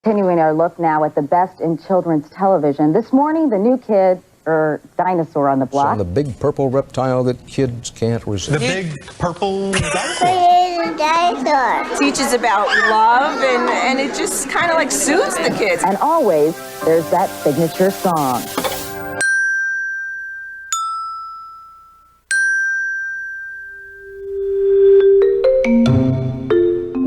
Continuing our look now at the best in children's television. This morning, the new kid, or dinosaur on the block. On the big purple reptile that kids can't resist. The big purple dinosaur. Dinosaur. Teaches about love, and it just kind of like soothes the kids. And always, there's that signature song.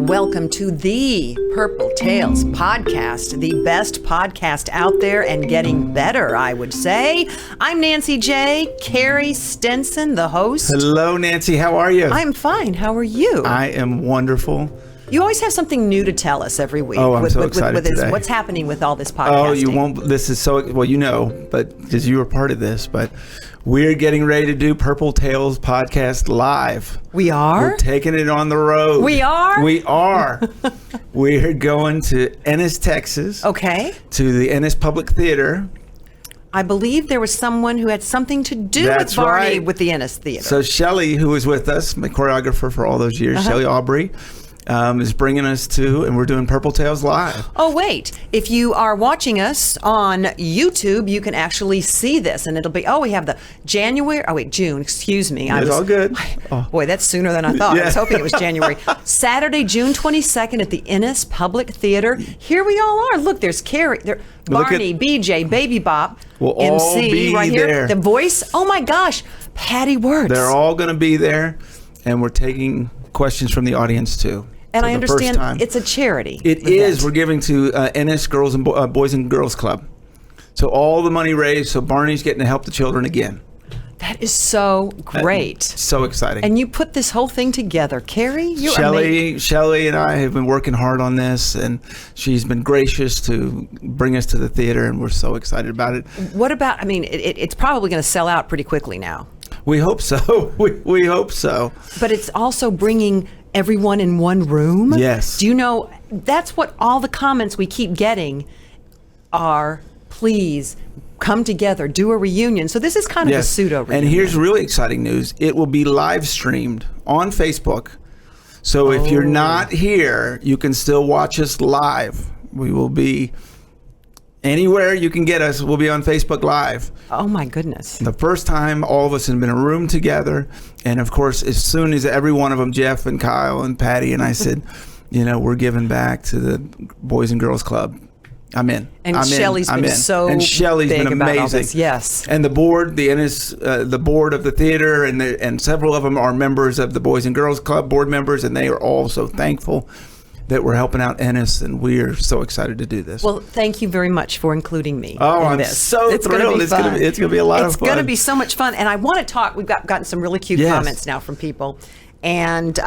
Welcome to the Purple Tales podcast, the best podcast out there and getting better, I would say. I'm Nancy J. Carey, Stinson, the host. Hello, Nancy. How are you? I'm fine. How are you? I am wonderful. You always have something new to tell us every week. Oh, I'm so excited today. What's happening with all this podcasting? Oh, you won't. This is so, well, you know, but because you were part of this, but we're getting ready to do Purple Tales podcast live. We are? We're taking it on the road. We are? We are. We're going to Ennis, Texas. Okay. To the Ennis Public Theater. I believe there was someone who had something to do with Barney right. with the Ennis Theater. So Shelley, who was with us, my choreographer for all those years, Shelley Aubrey, is bringing us to, and we're doing Purple Tales live. Oh, wait. If you are watching us on YouTube, you can actually see this. And it'll be, we have the June, excuse me. It's all good. Boy, that's sooner than I thought. Yeah. I was hoping it was January. Saturday, June 22nd at the Ennis Public Theater. Here we all are. Look, there's Carey, Barney, BJ, Baby Bop, We'll MC all be right there. here. The voice, oh my gosh, Patty Wirtz. They're all going to be there, and we're taking questions from the audience too. And I understand it's a charity. It is. We're giving to Ennis Girls and Boys and Girls Club. So all the money raised, so Barney's getting to help the children again. That is so great. So exciting. And you put this whole thing together. Carey, you're amazing. Shelley and I have been working hard on this, and she's been gracious to bring us to the theater, and we're so excited about it. What about, it's probably going to sell out pretty quickly now. We hope so. We hope so. But it's also bringing everyone in one room. Yes. Do you know, that's what all the comments we keep getting are, please come together, do a reunion. So this is kind of a pseudo reunion. And here's really exciting news. It will be live streamed on Facebook. So if you're not here, you can still watch us live. We will be anywhere you can get us. We'll be on Facebook Live. Oh my goodness. The first time all of us have been in a room together. And of course, as soon as every one of them, Jeff and Kyle and Patty and I said, we're giving back to the Boys and Girls Club. I'm in. And Shelley's been so and Shelley's big been about amazing. all this. Yes. And the board, the Ennis, the board of the theater, and several of them are members of the Boys and Girls Club board members, and they are all so thankful that we're helping out Ennis, and we are so excited to do this. Well, thank you very much for including me. I'm this. so thrilled. It's going to be a lot of fun. It's going to be so much fun. And I want to talk. We've gotten some really cute comments now from people. And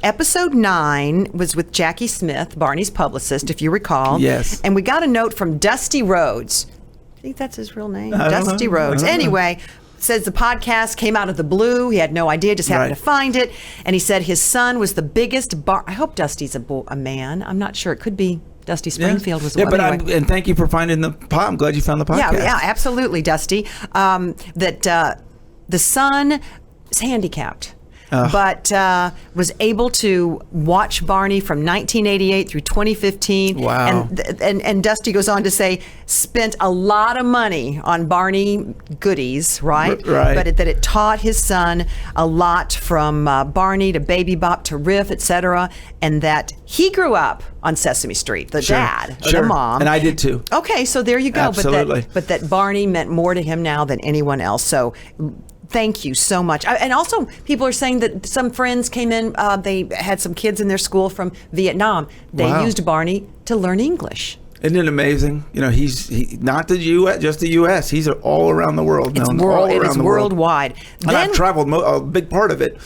episode 9 was with Jackie Smith, Barney's publicist, if you recall. Yes. And we got a note from Dusty Rhodes. I think that's his real name. Dusty Rhodes. Anyway, says the podcast came out of the blue. He had no idea, just happened to find it. And he said his son was the biggest I hope Dusty's a man. I'm not sure. It could be Dusty Springfield was the one. Anyway. And thank you for finding the pod. I'm glad you found the podcast. Yeah, absolutely, Dusty. That the son is handicapped. But was able to watch Barney from 1988 through 2015. Wow. And Dusty goes on to say, spent a lot of money on Barney goodies, right? Right. But that it taught his son a lot from Barney to Baby Bop to Riff, etc. And that he grew up on Sesame Street, the dad, or the mom. And I did too. Okay, so there you go. Absolutely. But that Barney meant more to him now than anyone else. So thank you so much. And also, people are saying that some friends came in, they had some kids in their school from Vietnam. They used Barney to learn English. Isn't it amazing? He's not the U.S., just the U.S. He's all around the world. It is worldwide. And I've traveled a big part of it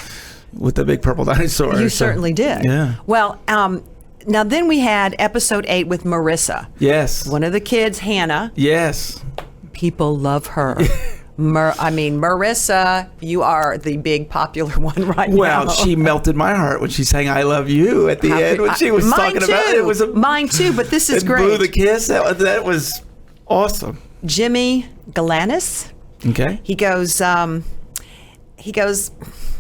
with the big purple dinosaur. You certainly did. Yeah. Well, now then we had episode 8 with Marissa. Yes. One of the kids, Hannah. Yes. People love her. Marissa, you are the big popular one right now. Well, she melted my heart when she sang "I Love You" at the end when she was talking about it. It was mine too, but this is great. Blew the kiss. That was awesome. Jimmy Galanis. Okay. He goes,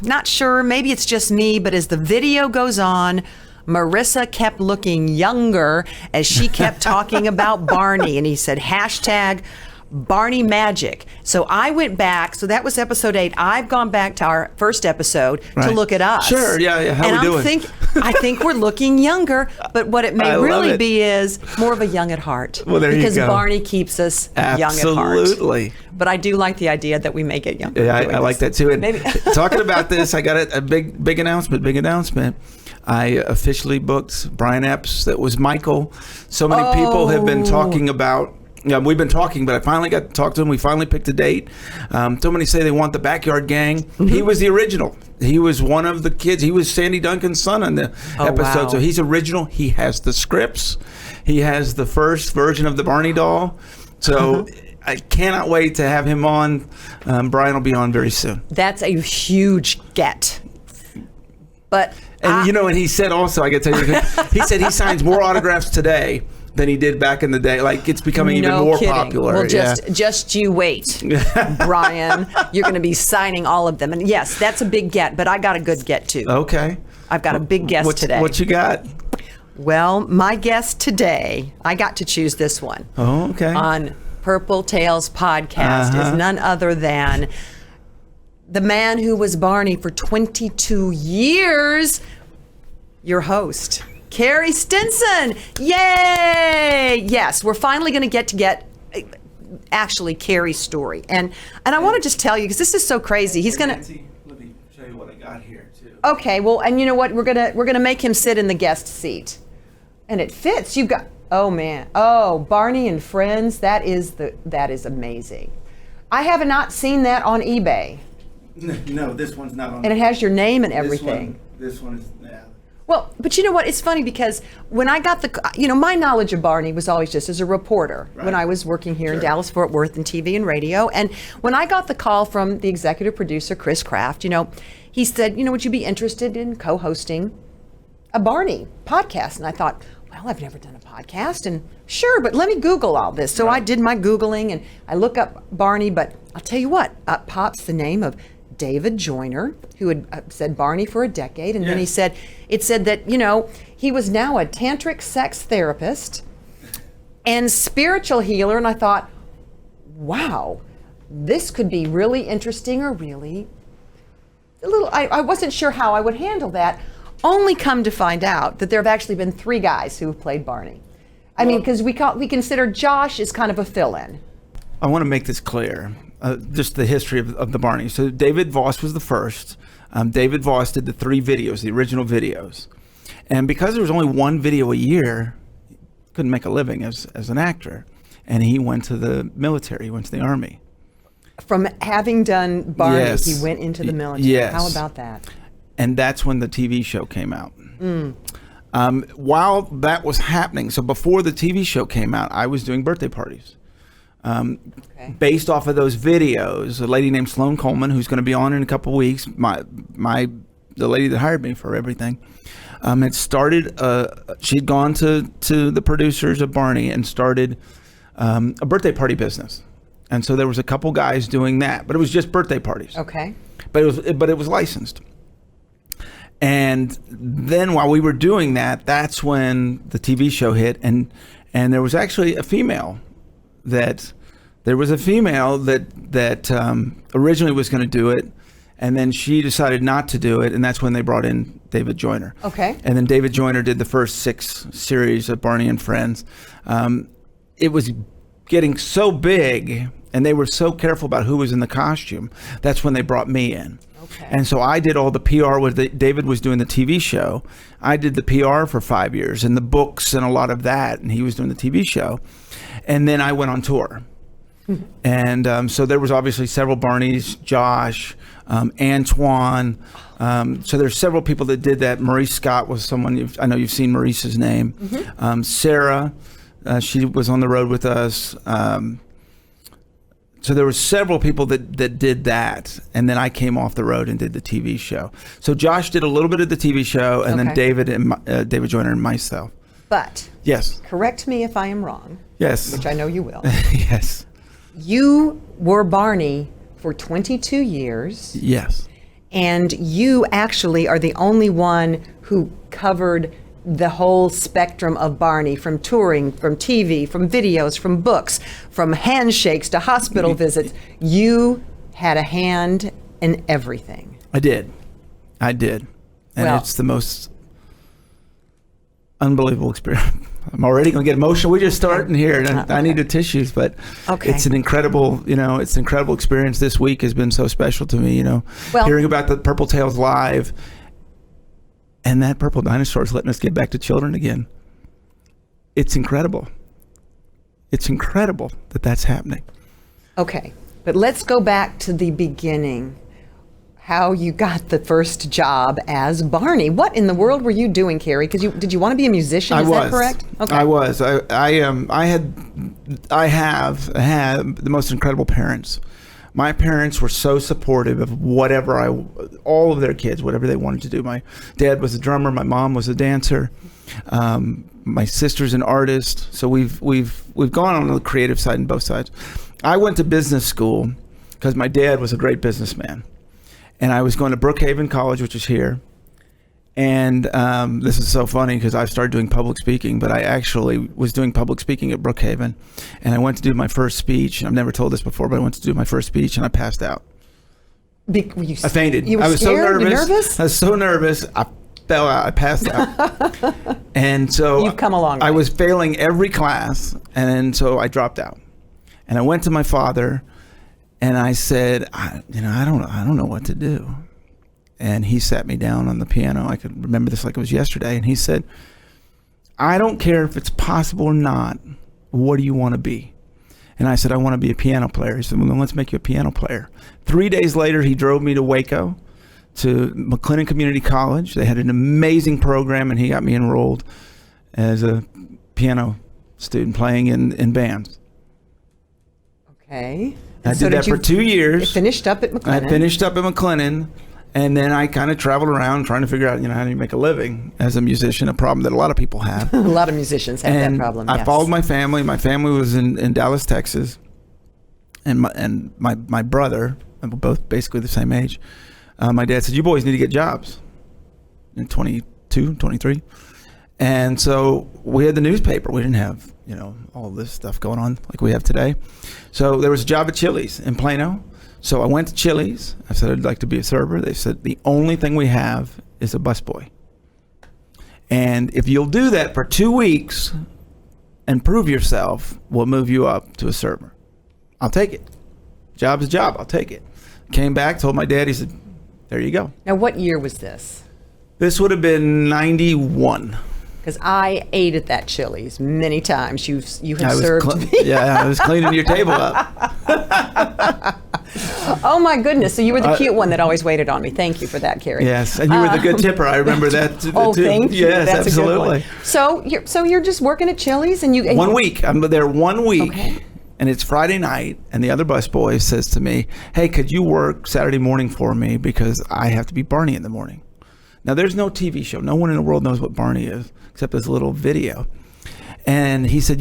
not sure. Maybe it's just me, but as the video goes on, Marissa kept looking younger as she kept talking about Barney. And he said, hashtag Barney magic. So I went back. So that was episode 8. I've gone back to our first episode to look at us. Sure, yeah. How and we doing? I think we're looking younger, but what it may really be is more of a young at heart. Well, there you go. Because Barney keeps us young at heart. Absolutely. But I do like the idea that we may get younger. Yeah, I like that too. And Maybe. talking about this, I got a big announcement. I officially booked Brian Epps. That was Michael. So many people have been talking about. Yeah, we've been talking, but I finally got to talk to him. We finally picked a date. So many say they want the Backyard Gang. Mm-hmm. He was the original. He was one of the kids. He was Sandy Duncan's son on the episode. Wow. So he's original. He has the scripts. He has the first version of the Barney doll. So I cannot wait to have him on. Brian will be on very soon. That's a huge get. But and he said also, I got to tell you, he said he signs more autographs today than he did back in the day. Like, it's becoming even more popular. Well, just you wait, Brian. You're going to be signing all of them. And yes, that's a big get, but I got a good get too. Okay. I've got a big guest today. What you got? Well, my guest today, I got to choose this one. Oh, okay. On Purple Tales podcast is none other than the man who was Barney for 22 years, your host, Carey Stinson. Yay! Yes, we're finally going to get actually Carey's story. And I want to just tell you, because this is so crazy. He's going to... Let me show you what I got here, too. Okay, well, and you know what? We're gonna make him sit in the guest seat. And it fits. You've got... Oh, man. Oh, Barney and Friends. That is amazing. I have not seen that on eBay. No, this one's not on. And it has your name and everything. This one is... Yeah. Well, but you know what? It's funny because when I got my knowledge of Barney was always just as a reporter when I was working here in Dallas, Fort Worth, in TV and radio. And when I got the call from the executive producer, Chris Kraft, he said, would you be interested in co-hosting a Barney podcast? And I thought, well, I've never done a podcast. And sure, but let me Google all this. So I did my Googling and I look up Barney, but I'll tell you what, up pops the name of David Joyner, who had said Barney for a decade, and then it said that he was now a tantric sex therapist and spiritual healer, and I thought, wow, this could be really interesting or really a little. I wasn't sure how I would handle that. Only come to find out that there have actually been 3 guys who have played Barney. I mean, because we consider Josh as kind of a fill-in. I want to make this clear. Just the history of the Barney. So David Voss was the first. David Voss did the 3 videos, the original videos. And because there was only 1 video a year, he couldn't make a living as an actor. And he went to the military, he went to the Army. From having done Barney, he went into the military. Yes. How about that? And that's when the TV show came out. While that was happening, so before the TV show came out, I was doing birthday parties. Based off of those videos, a lady named Sloan Coleman, who's going to be on in a couple of weeks, the lady that hired me for everything, had started. She'd gone to the producers of Barney and started a birthday party business, and so there was a couple guys doing that, but it was just birthday parties. Okay. But it was licensed. And then while we were doing that, that's when the TV show hit, and there was actually a female that originally was going to do it, and then she decided not to do it, and that's when they brought in David Joyner. Okay. And then David Joyner did the first 6 series of Barney and Friends. It was getting so big, and they were so careful about who was in the costume. That's when they brought me in. Okay. And so I did all the PR with David was doing the TV show. I did the PR for 5 years and the books and a lot of that, and he was doing the TV show. And then I went on tour. And so there was obviously several Barneys, Josh, Antoine. So there's several people that did that. Maurice Scott was someone, I know you've seen Maurice's name. Sarah, she was on the road with us. So there were several people that did that, and then I came off the road and did the TV show. So Josh did a little bit of the TV show, and then David Joyner and myself. But yes, correct me if I am wrong. Yes, which I know you will. Yes, you were Barney for 22 years. Yes, and you actually are the only one who covered the whole spectrum of Barney, from touring, from TV, from videos, from books, from handshakes to hospital visits. You had a hand in everything. I did. And Well- it's the most unbelievable experience. I'm already going to get emotional. We're just starting here, and I need the tissues, but Okay. it's an incredible, it's an incredible experience. This week has been so special to me, Well- hearing about the Purple Tails live, and that purple dinosaur is letting us get back to children again. It's incredible. It's incredible that that's happening. Okay, but let's go back to the beginning. How you got the first job as Barney. What in the world were you doing, Carey? Because did you want to be a musician? Is that correct? Okay. I was. I have had the most incredible parents. My parents were so supportive of all of their kids, whatever they wanted to do. My dad was a drummer. My mom was a dancer. My sister's an artist. So we've gone on the creative side and both sides. I went to business school because my dad was a great businessman. And I was going to Brookhaven College, which is here. And this is so funny because I started doing public speaking, but I actually was doing public speaking at Brookhaven. And I went to do my first speech. I've never told this before, but I went to do my first speech and I passed out. I fainted. You were I was scared? so nervous. You nervous? I was so nervous. I fell out. I passed out. And so You've come a long way. I was failing every class. And so I dropped out. And I went to my father. And I said, I don't know what to do. And he sat me down on the piano. I could remember this like it was yesterday. And he said, I don't care if it's possible or not. What do you want to be? And I said, I want to be a piano player. He said, well, then let's make you a piano player. 3 days later, he drove me to Waco, to McLennan Community College. They had an amazing program, and he got me enrolled as a piano student playing in bands. Okay. I did that for 2 years. Finished up at McLennan. I finished up at McLennan, and then I kind of traveled around trying to figure out, how do you make a living as a musician, a problem that a lot of people have. A lot of musicians have that problem. I yes. followed my family. My family was in Dallas, Texas, and my brother, and we're both basically the same age. My dad said, you boys need to get jobs in 22, 23. And so we had the newspaper. We didn't have, all this stuff going on like we have today. So there was a job at Chili's in Plano. So I went to Chili's. I said, I'd like to be a server. They said, the only thing we have is a busboy. And if you'll do that for 2 weeks and prove yourself, we'll move you up to a server. I'll take it. Job's a job. I'll take it. Came back, told my dad. He said, there you go. Now, what year was this? This would have been 91. Because I ate at that Chili's many times. You have served me. Yeah, I was cleaning your table up. Oh my goodness! So you were the cute one that always waited on me. Thank you for that, Carey. Yes, and you were the good tipper. I remember that too. Thank you. Yes, That's absolutely. A good one. So you're just working at Chili's, and you 1 week. I'm there 1 week. Okay. And it's Friday night, and the other busboy says to me, hey, could you work Saturday morning for me because I have to be Barney in the morning. Now, there's no TV show. No one in the world knows what Barney is except this little video. And he said,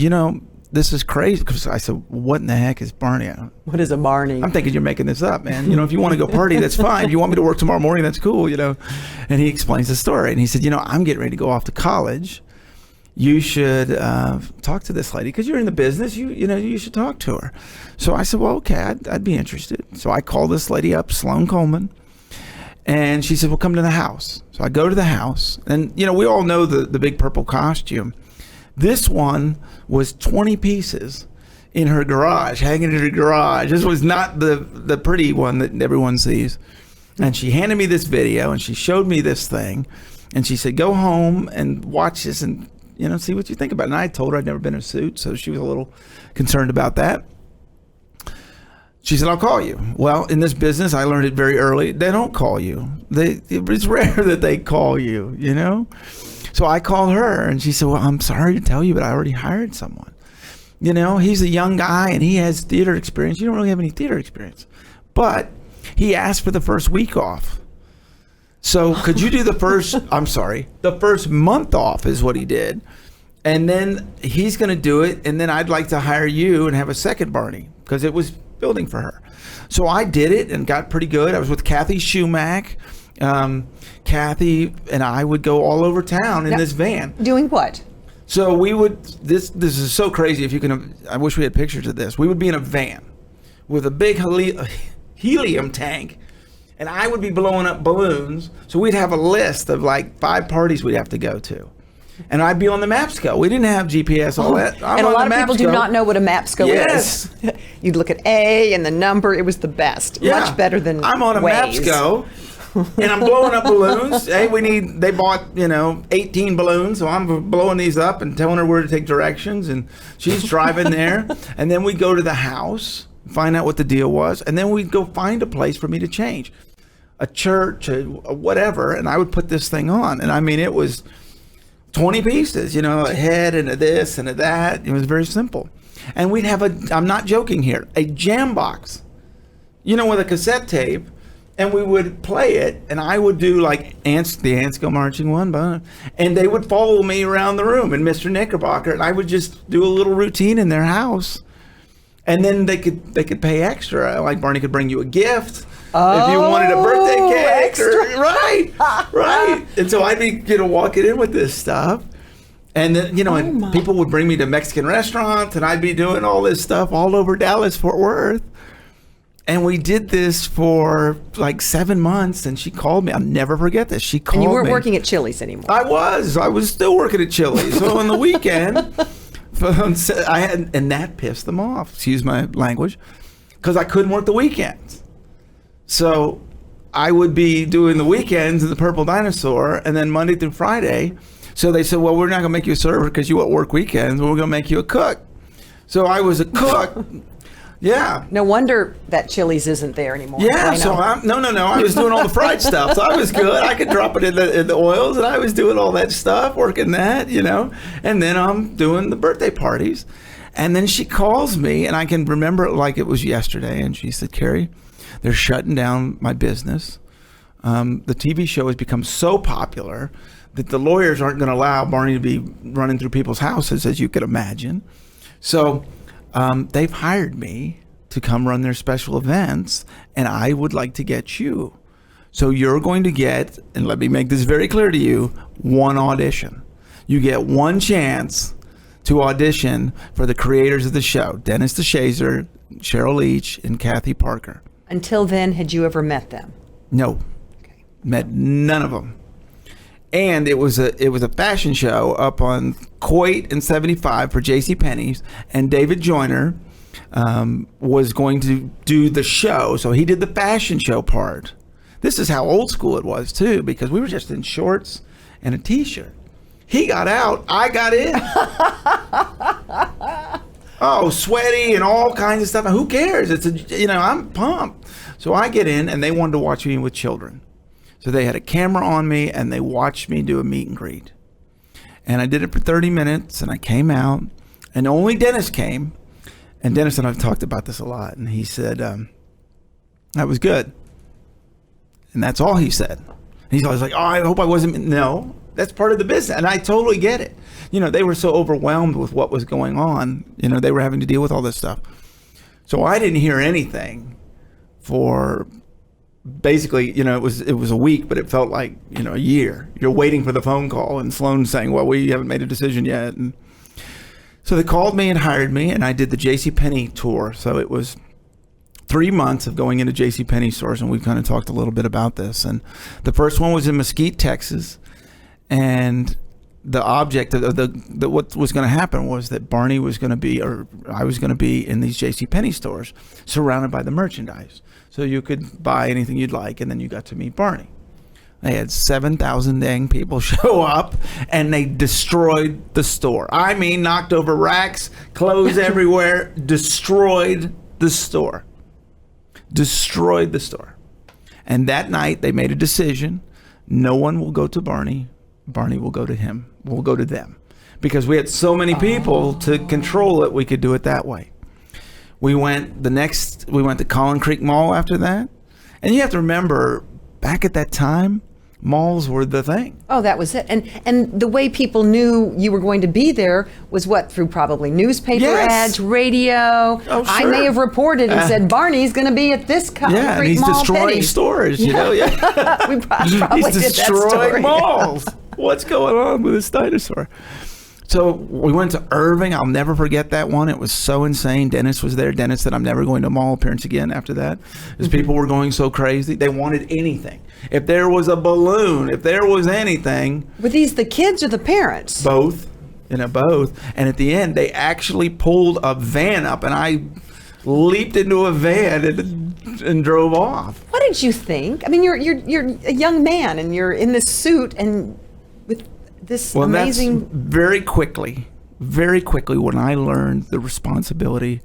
this is crazy. Because I said, what in the heck is Barney? What is a Barney? I'm thinking you're making this up, man. If you want to go party, that's fine. If you want me to work tomorrow morning, that's cool, And he explains the story. And he said, I'm getting ready to go off to college. You should talk to this lady because you're in the business. You should talk to her. So I said, well, okay, I'd be interested. So I called this lady up, Sloan Coleman, and she said, well, come to the house. So I go to the house, and we all know the big purple costume. This one was 20 pieces in her garage, hanging in her garage. This was not the pretty one that everyone sees. And she handed me this video, and she showed me this thing, and she said, go home and watch this and see what you think about it. And I told her I'd never been in a suit, so she was a little concerned about that. She said, I'll call you. Well, in this business, I learned it very early. They don't call you. It's rare that they call you, So I called her, and she said, well, I'm sorry to tell you, but I already hired someone. He's a young guy, and he has theater experience. You don't really have any theater experience. But he asked for the first week off. So could you do the first month off is what he did. And then he's going to do it. And then I'd like to hire you and have a second Barney because it was building for her. So I did it and got pretty good. I was with Kathy Schumack Kathy and I would go all over town in this van. Doing what? So we would, this is so crazy. If you can, I wish we had pictures of this. We would be in a van with a big helium tank, and I would be blowing up balloons. So we'd have a list of like 5 parties we'd have to go to. And I'd be on the Mapsco. We didn't have GPS, all that. And a lot of people do not know what a Mapsco is. You'd look at A and the number. It was the best. Yeah. Much better than I'm on a Waze. Mapsco. And I'm blowing up balloons. Hey, they bought, 18 balloons. So I'm blowing these up and telling her where to take directions. And she's driving there. And then we'd go to the house, find out what the deal was. And then we'd go find a place for me to change. A church, a whatever. And I would put this thing on. And I mean, it was 20 pieces, a head and a this and a that. It was very simple. And we'd have I'm not joking here, a jam box, with a cassette tape. And we would play it, and I would do like the Ants Go Marching one, and they would follow me around the room, and Mr. Knickerbocker, and I would just do a little routine in their house, and then they could pay extra. Like Barney could bring you a gift if you wanted a birthday cake, right. And so I'd be walking in with this stuff, and then and people would bring me to Mexican restaurants, and I'd be doing all this stuff all over Dallas, Fort Worth. And we did this for like 7 months, and she called me. I'll never forget this. She called me. And you weren't working at Chili's anymore. I was still working at Chili's. So on the and that pissed them off, excuse my language, because I couldn't work the weekends. So I would be doing the weekends in the Purple Dinosaur, and then Monday through Friday. So they said, well, we're not going to make you a server because you won't work weekends. We're going to make you a cook. So I was a cook. Yeah. No wonder that Chili's isn't there anymore. Yeah. So no. I was doing all the fried stuff. So I was good. I could drop it in the oils, and I was doing all that stuff, working that, And then I'm doing the birthday parties. And then she calls me, and I can remember it like it was yesterday. And she said, Carey, they're shutting down my business. The TV show has become so popular that the lawyers aren't going to allow Barney to be running through people's houses, as you could imagine. So they've hired me to come run their special events, and I would like to get you. So you're going to get, and let me make this very clear to you, one audition. You get one chance to audition for the creators of the show, Dennis DeShazer, Cheryl Leach, and Kathy Parker. Until then, had you ever met them? No. Okay. Met none of them. And it was a fashion show up on Coit and 75 for JCPenney's, and David Joyner was going to do the show, so he did the fashion show part. This is how old school it was too, because we were just in shorts and a t-shirt. He got out, I got in. Oh, sweaty and all kinds of stuff. Who cares? I'm pumped. So I get in, and they wanted to watch me with children. So they had a camera on me, and they watched me do a meet and greet. And I did it for 30 minutes, and I came out, and only Dennis came. And Dennis and I've talked about this a lot, and he said, that was good. And that's all he said. He's always like, oh, I hope I wasn't. No, that's part of the business. And I totally get it. They were so overwhelmed with what was going on. They were having to deal with all this stuff. So I didn't hear anything for basically, it was a week, but it felt like, a year. You're waiting for the phone call, and Sloan's saying, well, we haven't made a decision yet. And so they called me and hired me, and I did the JCPenney tour. So it was 3 months of going into JCPenney stores, and we've kind of talked a little bit about this. And the first one was in Mesquite, Texas, and the object of what was going to happen was that Barney was going to be, or I was going to be, in these JCPenney stores, surrounded by the merchandise. So you could buy anything you'd like, and then you got to meet Barney. They had 7,000 dang people show up, and they destroyed the store. I mean, knocked over racks, clothes everywhere, destroyed the store. Destroyed the store. And that night, they made a decision. No one will go to Barney. Barney will go to him. We'll go to them. Because we had so many people to control it, we could do it that way. We went to Collin Creek Mall after that. And you have to remember, back at that time, malls were the thing. Oh, that was it. And the way people knew you were going to be there was what? Through probably newspaper Yes. ads, radio. Oh, I sure. may have reported and said, Barney's going to be at this concrete Yeah, and he's mall destroying Penny's. stores, you know? Yeah. We probably He's did that story. destroying malls. What's going on with this dinosaur? So we went to Irving. I'll never forget that one. It was so insane. Dennis was there. Dennis said, I'm never going to a mall appearance again after that. Because people were going so crazy. They wanted anything. If there was a balloon, if there was anything. Were these the kids or the parents? Both. Both. And at the end, they actually pulled a van up, and I leaped into a van and drove off. What did you think? I mean, you're a young man, and you're in this suit and with this amazing. That's very quickly, when I learned the responsibility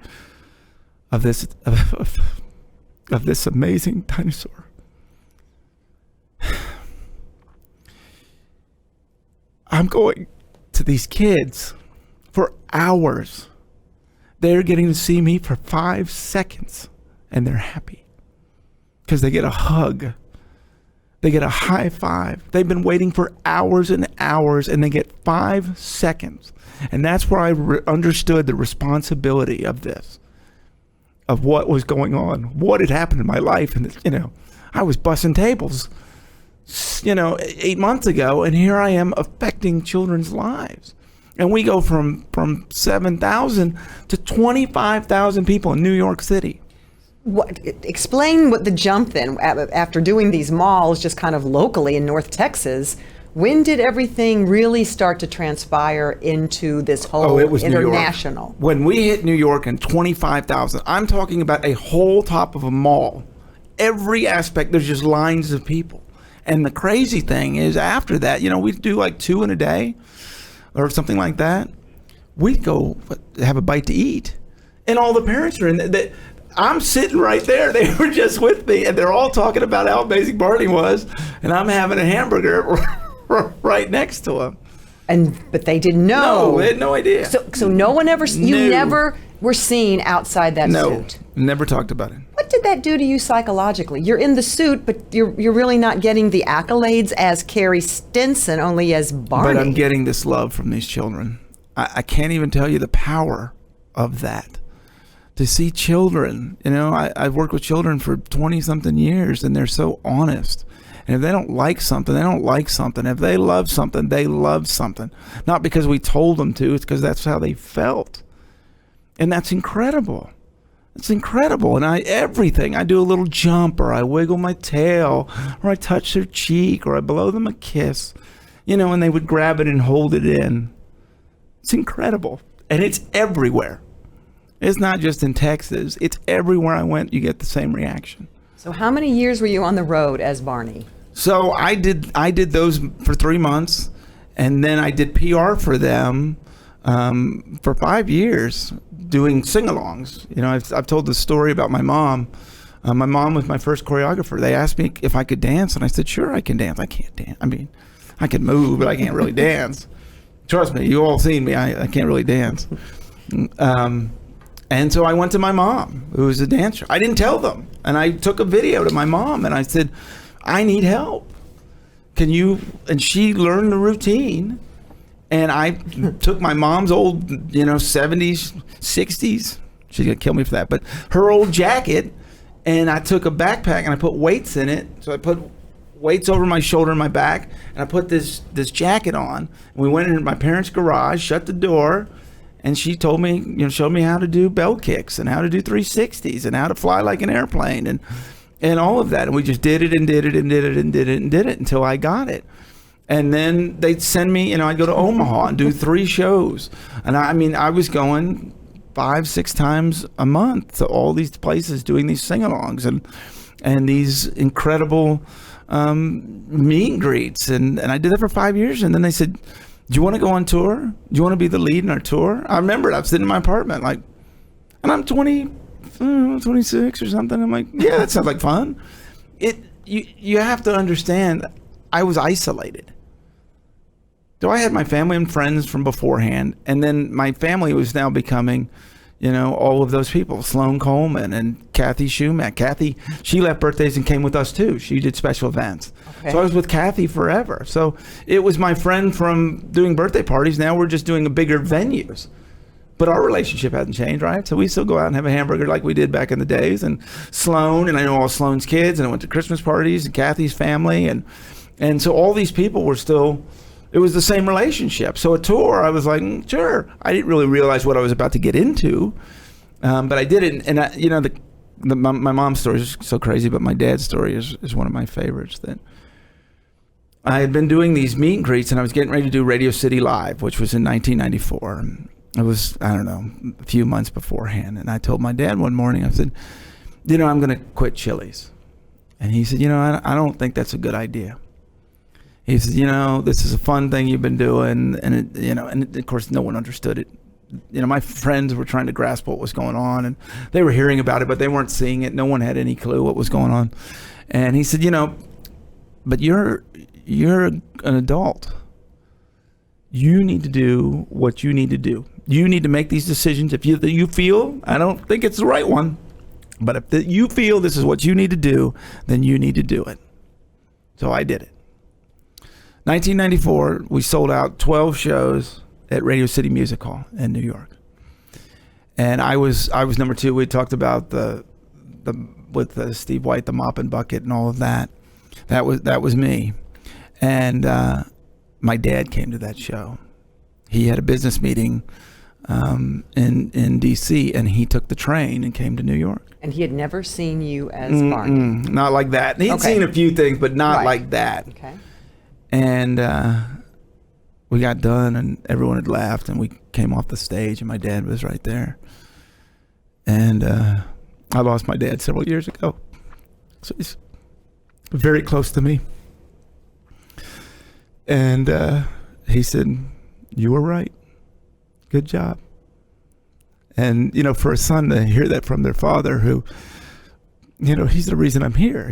of this of this amazing dinosaur. I'm going to these kids for hours. They're getting to see me for 5 seconds, and they're happy because they get a hug. They get a high five. They've been waiting for hours and hours, and they get 5 seconds. And that's where I understood the responsibility of this, of what was going on, what had happened in my life. And, I was busting tables, 8 months ago, and here I am affecting children's lives. And we go from 7,000 to 25,000 people in New York City. Explain what the jump then, after doing these malls just kind of locally in North Texas, when did everything really start to transpire into this whole it was international? New York. When we hit New York and 25,000, I'm talking about a whole top of a mall. Every aspect, there's just lines of people. And the crazy thing is after that, we'd do like 2 in a day or something like that. We'd go have a bite to eat. And all the parents are in there. I'm sitting right there. They were just with me, and they're all talking about how amazing Barney was, and I'm having a hamburger right next to him. But they didn't know. No, they had no idea. So no one ever. You never were seen outside that suit. No, never talked about it. What did that do to you psychologically? You're in the suit, but you're really not getting the accolades as Carey Stinson, only as Barney. But I'm getting this love from these children. I can't even tell you the power of that. To see children, I've worked with children for 20-something years, and they're so honest. And if they don't like something, they don't like something. If they love something, they love something. Not because we told them to, it's because that's how they felt. And that's incredible. It's incredible. And everything, I do a little jump, or I wiggle my tail, or I touch their cheek, or I blow them a kiss, and they would grab it and hold it in. It's incredible. And it's everywhere. It's not just in Texas. It's everywhere I went, you get the same reaction. So how many years were you on the road as Barney? So I did those for 3 months, and then I did PR for them for 5 years, doing sing-alongs. I've told the story about my mom. My mom was my first choreographer. They asked me if I could dance, and I said, sure, I can dance. I can't dance. I mean, I can move, but I can't really dance. Trust me, you all seen me. I can't really dance. And so I went to my mom, who was a dancer. I didn't tell them. And I took a video to my mom, and I said, I need help. Can you? And she learned the routine. And I took my mom's old, 70s, 60s. She's going to kill me for that. But her old jacket, and I took a backpack, and I put weights in it. So I put weights over my shoulder and my back, and I put this jacket on. And we went into my parents' garage, shut the door, and she told me, showed me how to do bell kicks and how to do 360s and how to fly like an airplane and all of that. And we just did it and did it and did it and did it and did it until I got it. And then they'd send me, I'd go to Omaha and do 3 shows. And I was going 5-6 times a month to all these places doing these sing-alongs and these incredible meet and greets. And I did that for 5 years. And then they said, do you want to go on tour? Do you want to be the lead in our tour? I remember I was sitting in my apartment, and I'm 26 or something. I'm like, yeah, that sounds like fun. You have to understand, I was isolated. So I had my family and friends from beforehand, and then my family was now becoming, all of those people, Sloan Coleman and Kathy Schumack. Kathy, she left birthdays and came with us too. She did special events. Okay. So I was with Kathy forever. So it was my friend from doing birthday parties. Now we're just doing bigger venues. But our relationship hasn't changed, right? So we still go out and have a hamburger like we did back in the days. And Sloan, and I know all Sloan's kids, and I went to Christmas parties, and Kathy's family. And so all these people were still, it was the same relationship. So a tour, I was like, sure. I didn't really realize what I was about to get into. But I did it. And my mom's story is so crazy, but my dad's story is one of my favorites. That I had been doing these meet and greets, and I was getting ready to do Radio City Live, which was in 1994. It was, I don't know, a few months beforehand. And I told my dad one morning, I said, I'm going to quit Chili's. And he said, I don't think that's a good idea. He said, this is a fun thing you've been doing. And, and of course, no one understood it. My friends were trying to grasp what was going on, and they were hearing about it, but they weren't seeing it. No one had any clue what was going on. And he said, but you're an adult. You need to do what you need to do. You need to make these decisions. If you feel, I don't think it's the right one, but if you feel this is what you need to do, then you need to do it. So I did it. 1994, we sold out 12 shows at Radio City Music Hall in New York. And I was number 2. We talked about with Steve White, the mop and bucket and all of that. That was me. And my dad came to that show. He had a business meeting in D.C., and he took the train and came to New York. And he had never seen you as Barney. Not like that. He'd seen a few things, but not like that. Okay. And we got done, and everyone had laughed, and we came off the stage, and my dad was right there. And I lost my dad several years ago, so he's very close to me. And he said, "You were right. Good job." And, for a son to hear that from their father, who, he's the reason I'm here.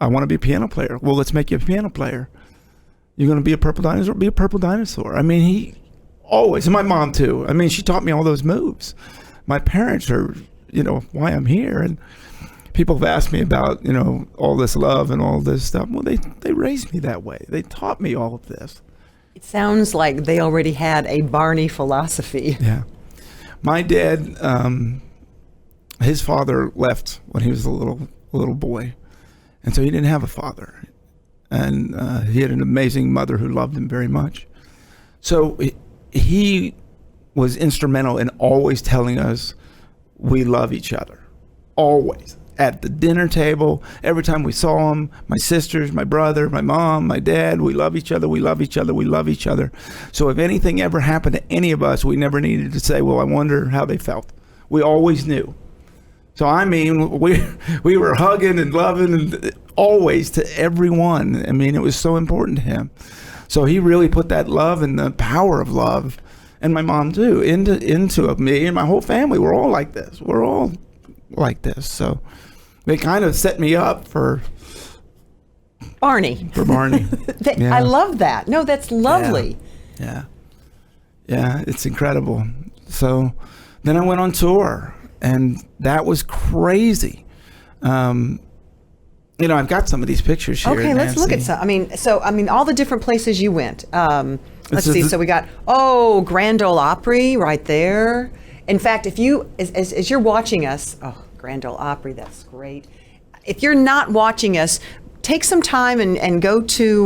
I want to be a piano player. Well, let's make you a piano player. You're going to be a purple dinosaur? Be a purple dinosaur. I mean, he always, and my mom too. I mean, she taught me all those moves. My parents are, why I'm here. And people have asked me about, all this love and all this stuff. Well, they raised me that way. They taught me all of this. It sounds like they already had a Barney philosophy. Yeah. My dad, his father left when he was a little boy. And so he didn't have a father. And he had an amazing mother who loved him very much. So he was instrumental in always telling us we love each other. Always. At the dinner table, every time we saw him, my sisters, my brother, my mom, my dad, we love each other, we love each other, we love each other. So if anything ever happened to any of us, we never needed to say, well, I wonder how they felt. We always knew. So I mean, we were hugging and loving and always to everyone. I mean, it was so important to him. So he really put that love and the power of love, and my mom too, into me and my whole family. We're all like this. We're all like this. So they kind of set me up for Barney. Yeah. I love that. No, that's lovely. Yeah, it's incredible. So then I went on tour, and that was crazy. I've got some of these pictures here. Okay, let's look at some. I mean, all the different places you went. Let's see. So we got, Grand Ole Opry right there. In fact, if you, as you're watching us, Grand Ole Opry, that's great. If you're not watching us, take some time and go to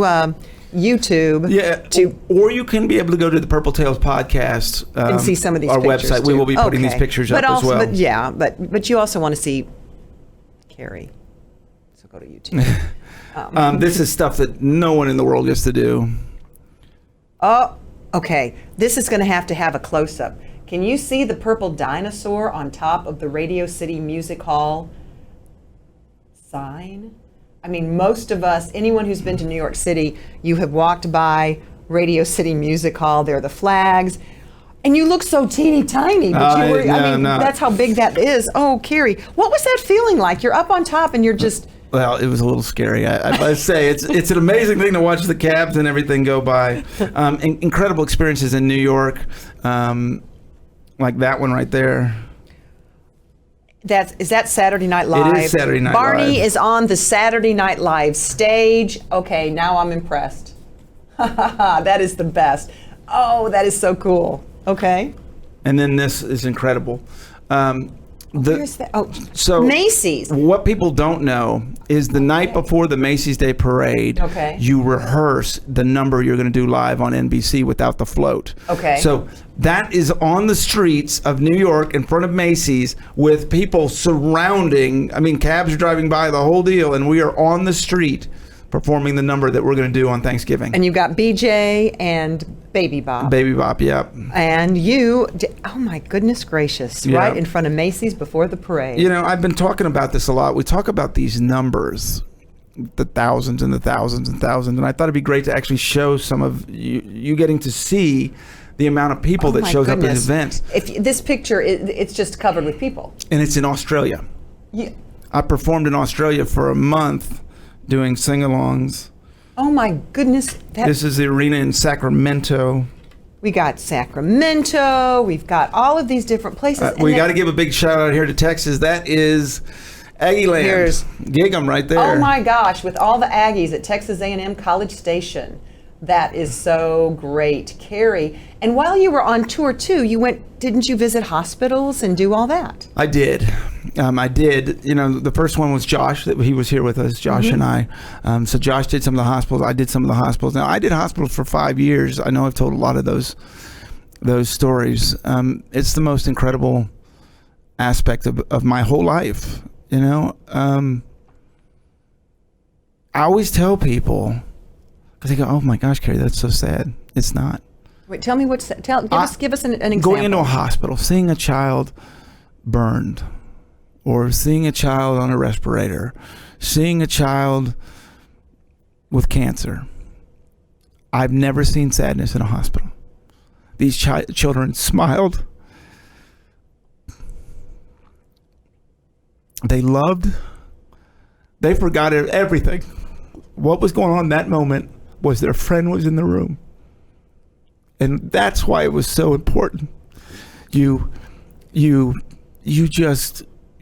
YouTube. Yeah, or you can be able to go to the Purple Tales podcast and see some of these our pictures. Website. We will be putting these pictures up as well. But you also want to see Carey. So go to YouTube. This is stuff that no one in the world gets to do. Oh, okay. This is going to have a close-up. Can you see the purple dinosaur on top of the Radio City Music Hall sign? I mean, most of us, anyone who's been to New York City, you have walked by Radio City Music Hall. There are the flags. And you look so teeny tiny, but that's how big that is. Oh, Carey, what was that feeling like? You're up on top and you're just... Well, it was a little scary. I say it's an amazing thing to watch the cabs and everything go by. Incredible experiences in New York. like that one right there. Is that Saturday Night Live? It is Saturday Night Barney Live. is on the Saturday Night Live stage. Okay, now I'm impressed. That is the best. Oh, that is so cool. Okay. And then this is incredible. Where's that? Oh, So Macy's. What people don't know is the night before the Macy's Day Parade, Okay. you rehearse the number you're going to do live on NBC without the float. Okay. So that is on the streets of New York in front of Macy's with people surrounding. I mean, cabs are driving by, the whole deal, and we are on the street performing the number that we're going to do on Thanksgiving. And you've got BJ and Baby Bop. Baby Bop, yep. And oh my goodness gracious, Yeah. right in front of Macy's before the parade. You know, I've been talking about this a lot. We talk about these numbers, the thousands and the thousands and thousands, and I thought it'd be great to actually show some of you getting to see the amount of people that my shows up at goodness. events. If this picture, it's just covered with people. And it's in Australia. You, I performed in Australia for a month doing sing-alongs. oh my goodness. This is the arena in Sacramento. We got Sacramento. We've got all of these different places. and We then- got to give a big shout out here to Texas. That is Aggie Land. Here's- Gig 'em right there. Oh my gosh, with all the Aggies at Texas A&M College Station. That is so great. Carey, and while you were on tour too, didn't you visit hospitals and do all that? I did. I did. You know, the first one was Josh. He was here with us, Josh and I. So Josh did some of the hospitals. I did some of the hospitals. Now, I did hospitals for 5 years. I know I've told a lot of those stories. It's the most incredible aspect of my whole life. You know, I always tell people, because they go, "Oh my gosh, Carey, that's so sad." It's not. Wait, tell me give us an example. Going into a hospital, seeing a child burned, or seeing a child on a respirator, seeing a child with cancer. I've never seen sadness in a hospital. These children smiled. They loved. They forgot everything. What was going on in that moment was their friend was in the room. And that's why it was so important. You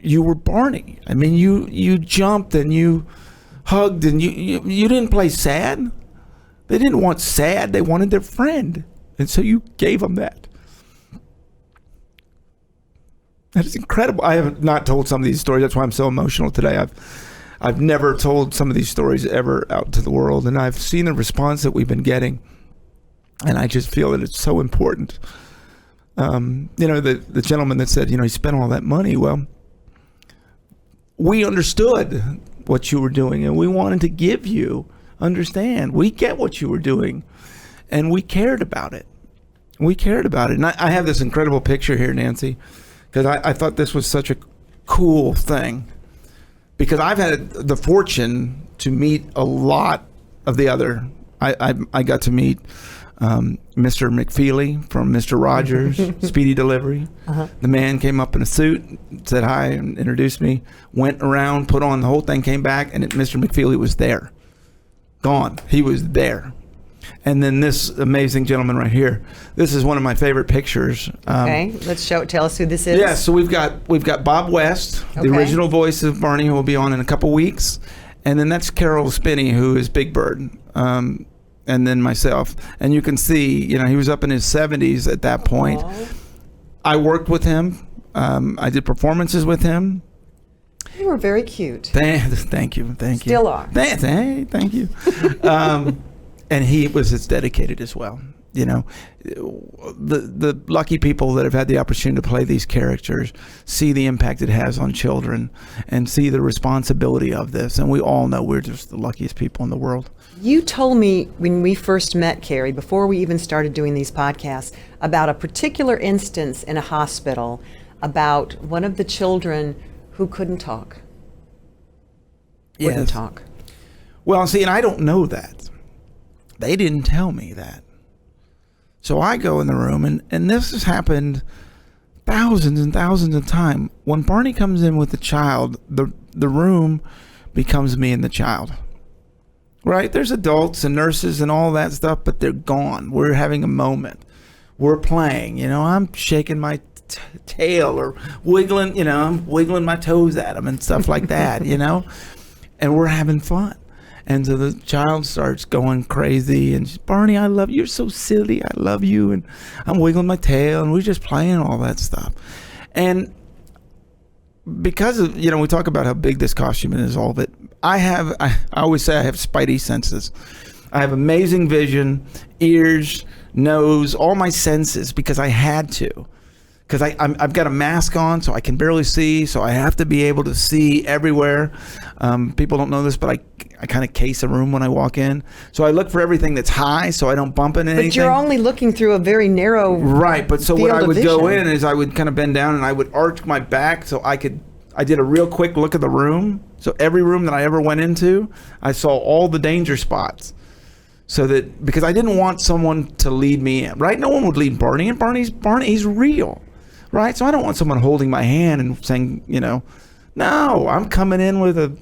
were Barney. I mean, you jumped and you hugged and you didn't play sad. They didn't want sad. They wanted their friend. And so you gave them that. That is incredible. I have not told some of these stories. That's why I'm so emotional today. I've never told some of these stories ever out to the world, and I've seen the response that we've been getting, and I just feel that it's so important. You know, the gentleman that said, you know, he spent all that money. Well, we understood what you were doing, and we wanted to give you, understand, we get what you were doing, and we cared about it. We cared about it. And I have this incredible picture here, Nancy, because I thought this was such a cool thing. Because I've had the fortune to meet a lot of the other. I got to meet Mr. McFeely from Mr. Rogers, Speedy Delivery. The man came up in a suit, said hi, and introduced me. Went around, put on the whole thing, came back, and Mr. McFeely was there. Gone. He was there. And then this amazing gentleman right here. This is one of my favorite pictures. Okay, let's tell us who this is. Yeah, so we've got Bob West, the Okay. original voice of Barney, who will be on in a couple weeks, and then that's Carol Spinney, who is Big Bird, and then myself. And you can see, you know, he was up in his 70s at that point. Aww. I worked with him. I did performances with him. You were very cute. Thank you. Still are. Thank you. And he was as dedicated as well. You know, the lucky people that have had the opportunity to play these characters see the impact it has on children and see the responsibility of this. And we all know we're just the luckiest people in the world. You told me when we first met, Carey, before we even started doing these podcasts, about a particular instance in a hospital about one of the children who couldn't talk. Wouldn't Yes. talk. Well, see, and I don't know that. They didn't tell me that. So I go in the room, and this has happened thousands and thousands of times. When Barney comes in with the child, the room becomes me and the child. Right? There's adults and nurses and all that stuff, but they're gone. We're having a moment. We're playing. You know, I'm shaking my tail or wiggling, I'm wiggling my toes at him and stuff like that, and we're having fun. And so the child starts going crazy and she's, Barney, I love you. You're so silly. I love you. And I'm wiggling my tail and we're just playing all that stuff. And because of, we talk about how big this costume is, all of it. I always say I have spidey senses. I have amazing vision, ears, nose, all my senses because I had to. Because I've got a mask on, so I can barely see, so I have to be able to see everywhere. People don't know this, but I kind of case a room when I walk in. So I look for everything that's high, so I don't bump into anything. But you're only looking through a very narrow right, but so what I would vision. go in is I would kind of bend down and I would arch my back so I did a real quick look at the room. So every room that I ever went into, I saw all the danger spots. So that, because I didn't want someone to lead me in, right? No one would lead Barney, and Barney's real. Right? So I don't want someone holding my hand and saying, no, I'm coming in with a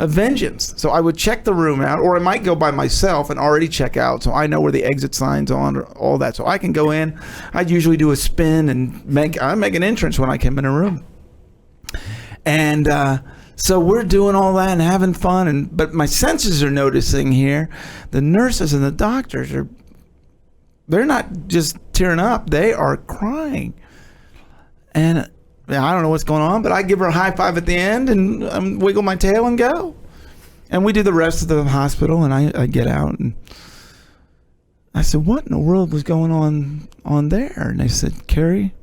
vengeance. So I would check the room out, or I might go by myself and already check out. So I know where the exit signs on, or all that. So I can go in. I'd usually do a spin and make an entrance when I came in a room. And so we're doing all that and having fun. But my senses are noticing here, the nurses and the doctors they're not just tearing up. They are crying. And I don't know what's going on, but I give her a high five at the end and wiggle my tail and go. And we do the rest of the hospital, and I get out. And I said, what in the world was going on there? And they said, Carey,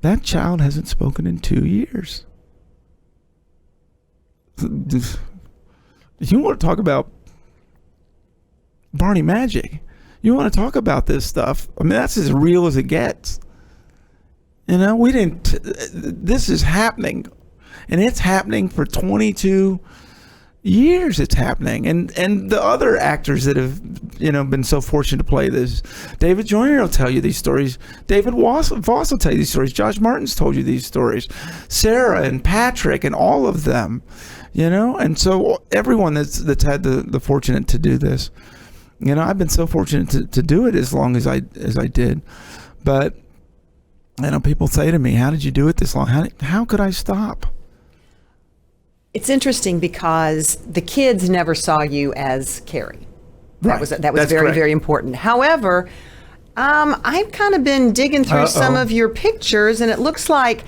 that child hasn't spoken in 2 years. You want to talk about Barney magic? You want to talk about this stuff? I mean, that's as real as it gets. This is happening, and it's happening for 22 years. It's happening. And the other actors that have, been so fortunate to play this, David Joyner will tell you these stories. David Voss will tell you these stories. Josh Martin's told you these stories. Sarah and Patrick and all of them, and so everyone that's had the fortunate to do this, I've been so fortunate to do it as long as I did. But people say to me, how did you do it this long? How could I stop? It's interesting because the kids never saw you as Carey. Right. That was That's very, correct. very important. However, I've kind of been digging through some of your pictures, and it looks like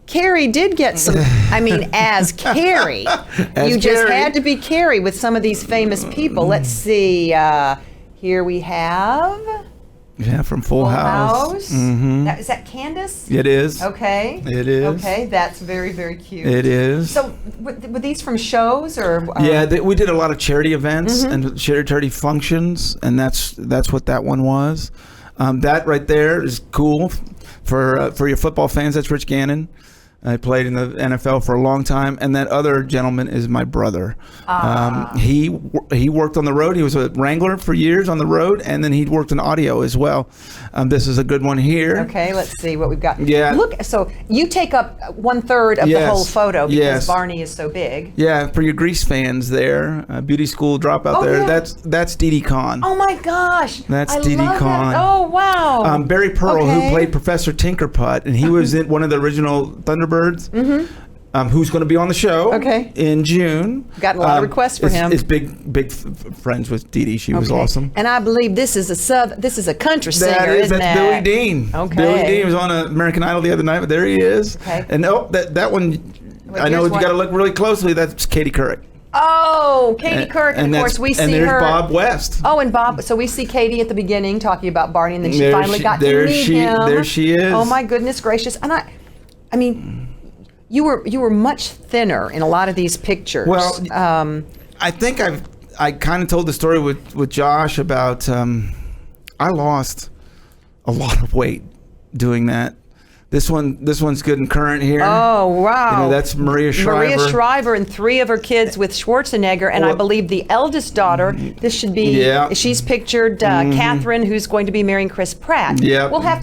Carey did get some, as Carey. You just had to be Carey with some of these famous people. Let's see. Here we have... Yeah, from Full House. Mm-hmm. Is that Candace? It is. Okay. It is. Okay, that's very, very cute. It is. So, were these from shows or? Yeah, we did a lot of charity events and charity functions, and that's what that one was. That right there is cool for your football fans. That's Rich Gannon. I played in the NFL for a long time, and that other gentleman is my brother. He worked on the road. He was a wrangler for years on the road, and then he worked in audio as well. This is a good one here. Okay, let's see what we've got. Yeah. Look, so you take up 1/3 of the whole photo because Barney is so big. Yeah, for your Grease fans there, beauty school dropout there. Yeah. That's Dee Dee Khan. Oh my gosh. That's I Dee Dee love Khan. that. Oh wow. Barry Pearl, Okay. who played Professor Tinkerputt, and he was in one of the original Thunderbirds. Who's going to be on the show in June. Gotten a lot of requests for him. Is big friends with Dee Dee. She was awesome. And I believe this is a country singer, isn't that's it? Billy Dean. Okay. Billy Dean was on American Idol the other night, but there he is. Okay. And that one, I know you got to look really closely. That's Katie Couric. Oh, Katie Couric, and of course we see and there's her. Bob West. Oh, and Bob. So we see Katie at the beginning talking about Barney, and then she There finally she- got to there meet she- him. there she is. Oh my goodness gracious! And I mean, you were much thinner in a lot of these pictures. Well, I think I kind of told the story with Josh about I lost a lot of weight doing that. This one's good and current here. Oh wow! That's Maria Shriver. Maria Shriver and 3 of her kids with Schwarzenegger, and I believe the eldest daughter. This should be. Yeah. She's pictured Catherine, who's going to be marrying Chris Pratt. Yeah. We'll have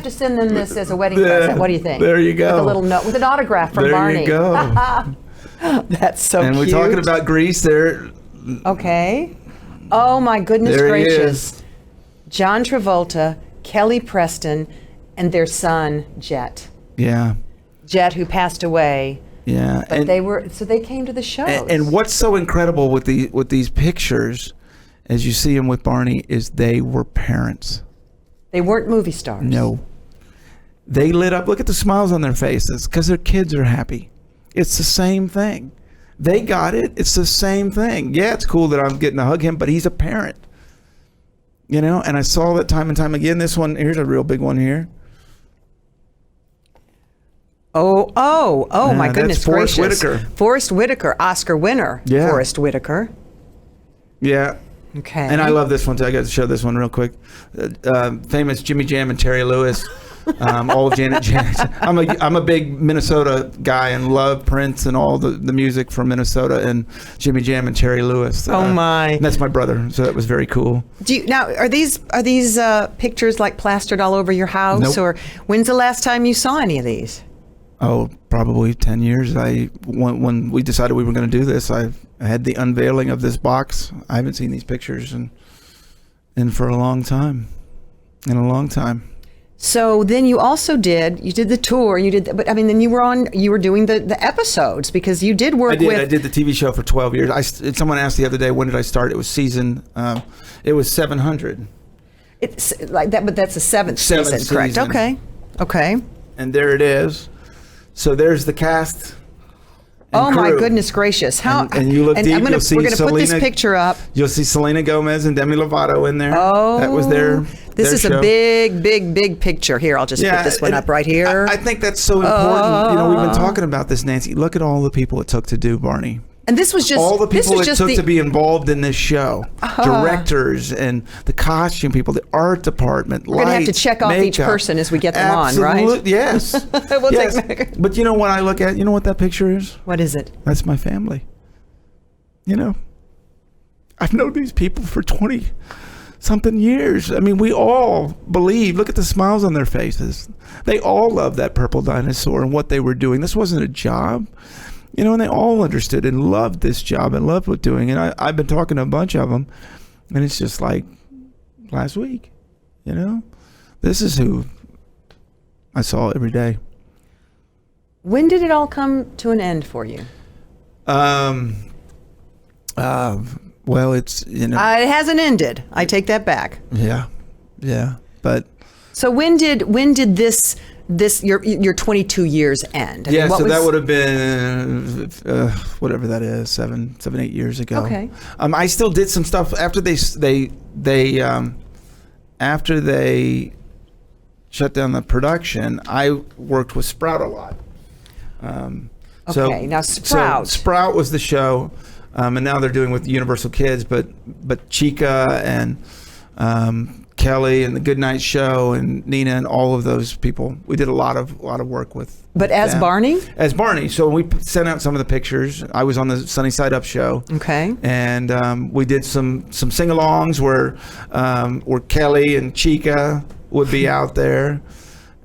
to send them this as a wedding present. What do you think? There you go. With a little note with an autograph from there Barney. you go. That's so And cute. we're talking about Grease there. Okay. Oh my goodness There he gracious. is. John Travolta, Kelly Preston, and their son Jet. Yeah. Jet, who passed away. Yeah. But they came to the shows. And what's so incredible with these pictures, as you see them with Barney, is they were parents. They weren't movie stars. No. They lit up. Look at the smiles on their faces because their kids are happy. It's the same thing. They got it. It's the same thing. Yeah, it's cool that I'm getting to hug him, but he's a parent. And I saw that time and time again. This one, here's a real big one here. Oh, my goodness that's Forrest gracious. Whitaker. Forrest Whitaker, Oscar winner. Yeah. Forrest Whitaker. Yeah. Okay. And I love this one too. I got to show this one real quick. Famous Jimmy Jam and Terry Lewis. All of Janet Jackson. I'm a big Minnesota guy and love Prince and all the music from Minnesota and Jimmy Jam and Terry Lewis. Oh my! That's my brother, so that was very cool. Are these pictures like plastered all over your house, Nope. or when's the last time you saw any of these? Oh, probably 10 years. When we decided we were going to do this, I had the unveiling of this box. I haven't seen these pictures in for a long time. In a long time. So then you also did the tour, but I mean, then you were doing the episodes because you did work with. I did the TV show for 12 years. Someone asked the other day, when did I start? It was 700. It's like that, but that's the seventh season, correct? Season. Okay. And there it is. So there's the cast. Oh my crew. goodness gracious! How? And you look deep, you'll see we're gonna put this Selena- picture up. You'll see Selena Gomez and Demi Lovato in there. Oh, that was their. This is show. a big picture. Here, I'll just put this one up right here. I think that's so important. We've been talking about this, Nancy. Look at all the people it took to do Barney. And this was just all the people it took the, to be involved in this show. Directors and the costume people, the art department, we're going to have to check off each person as we get them on, right? Yes. Yes. But you know what I look at? You know what that picture is? What is it? That's my family. I've known these people for 20-something years. I mean, we all believe. Look at the smiles on their faces. They all love that purple dinosaur and what they were doing. This wasn't a job. And they all understood and loved this job and loved what doing. And I've been talking to a bunch of them, and it's just like last week, This is who I saw every day. When did it all come to an end for you? Well, it's, it hasn't ended. I take that back. Yeah. But. So when did this your 22 years end? That would have been whatever that is, 7, 8 years ago. Okay. I still did some stuff after they shut down the production. I worked with Sprout a lot. Now Sprout. So Sprout was the show, and now they're doing with Universal Kids, but Chica and Kelly and the Goodnight Show and Nina and all of those people. We did a lot of work with. But as them. Barney? As Barney. So we sent out some of the pictures. I was on the Sunny Side Up show. Okay. And we did some sing-alongs where Kelly and Chica would be out there,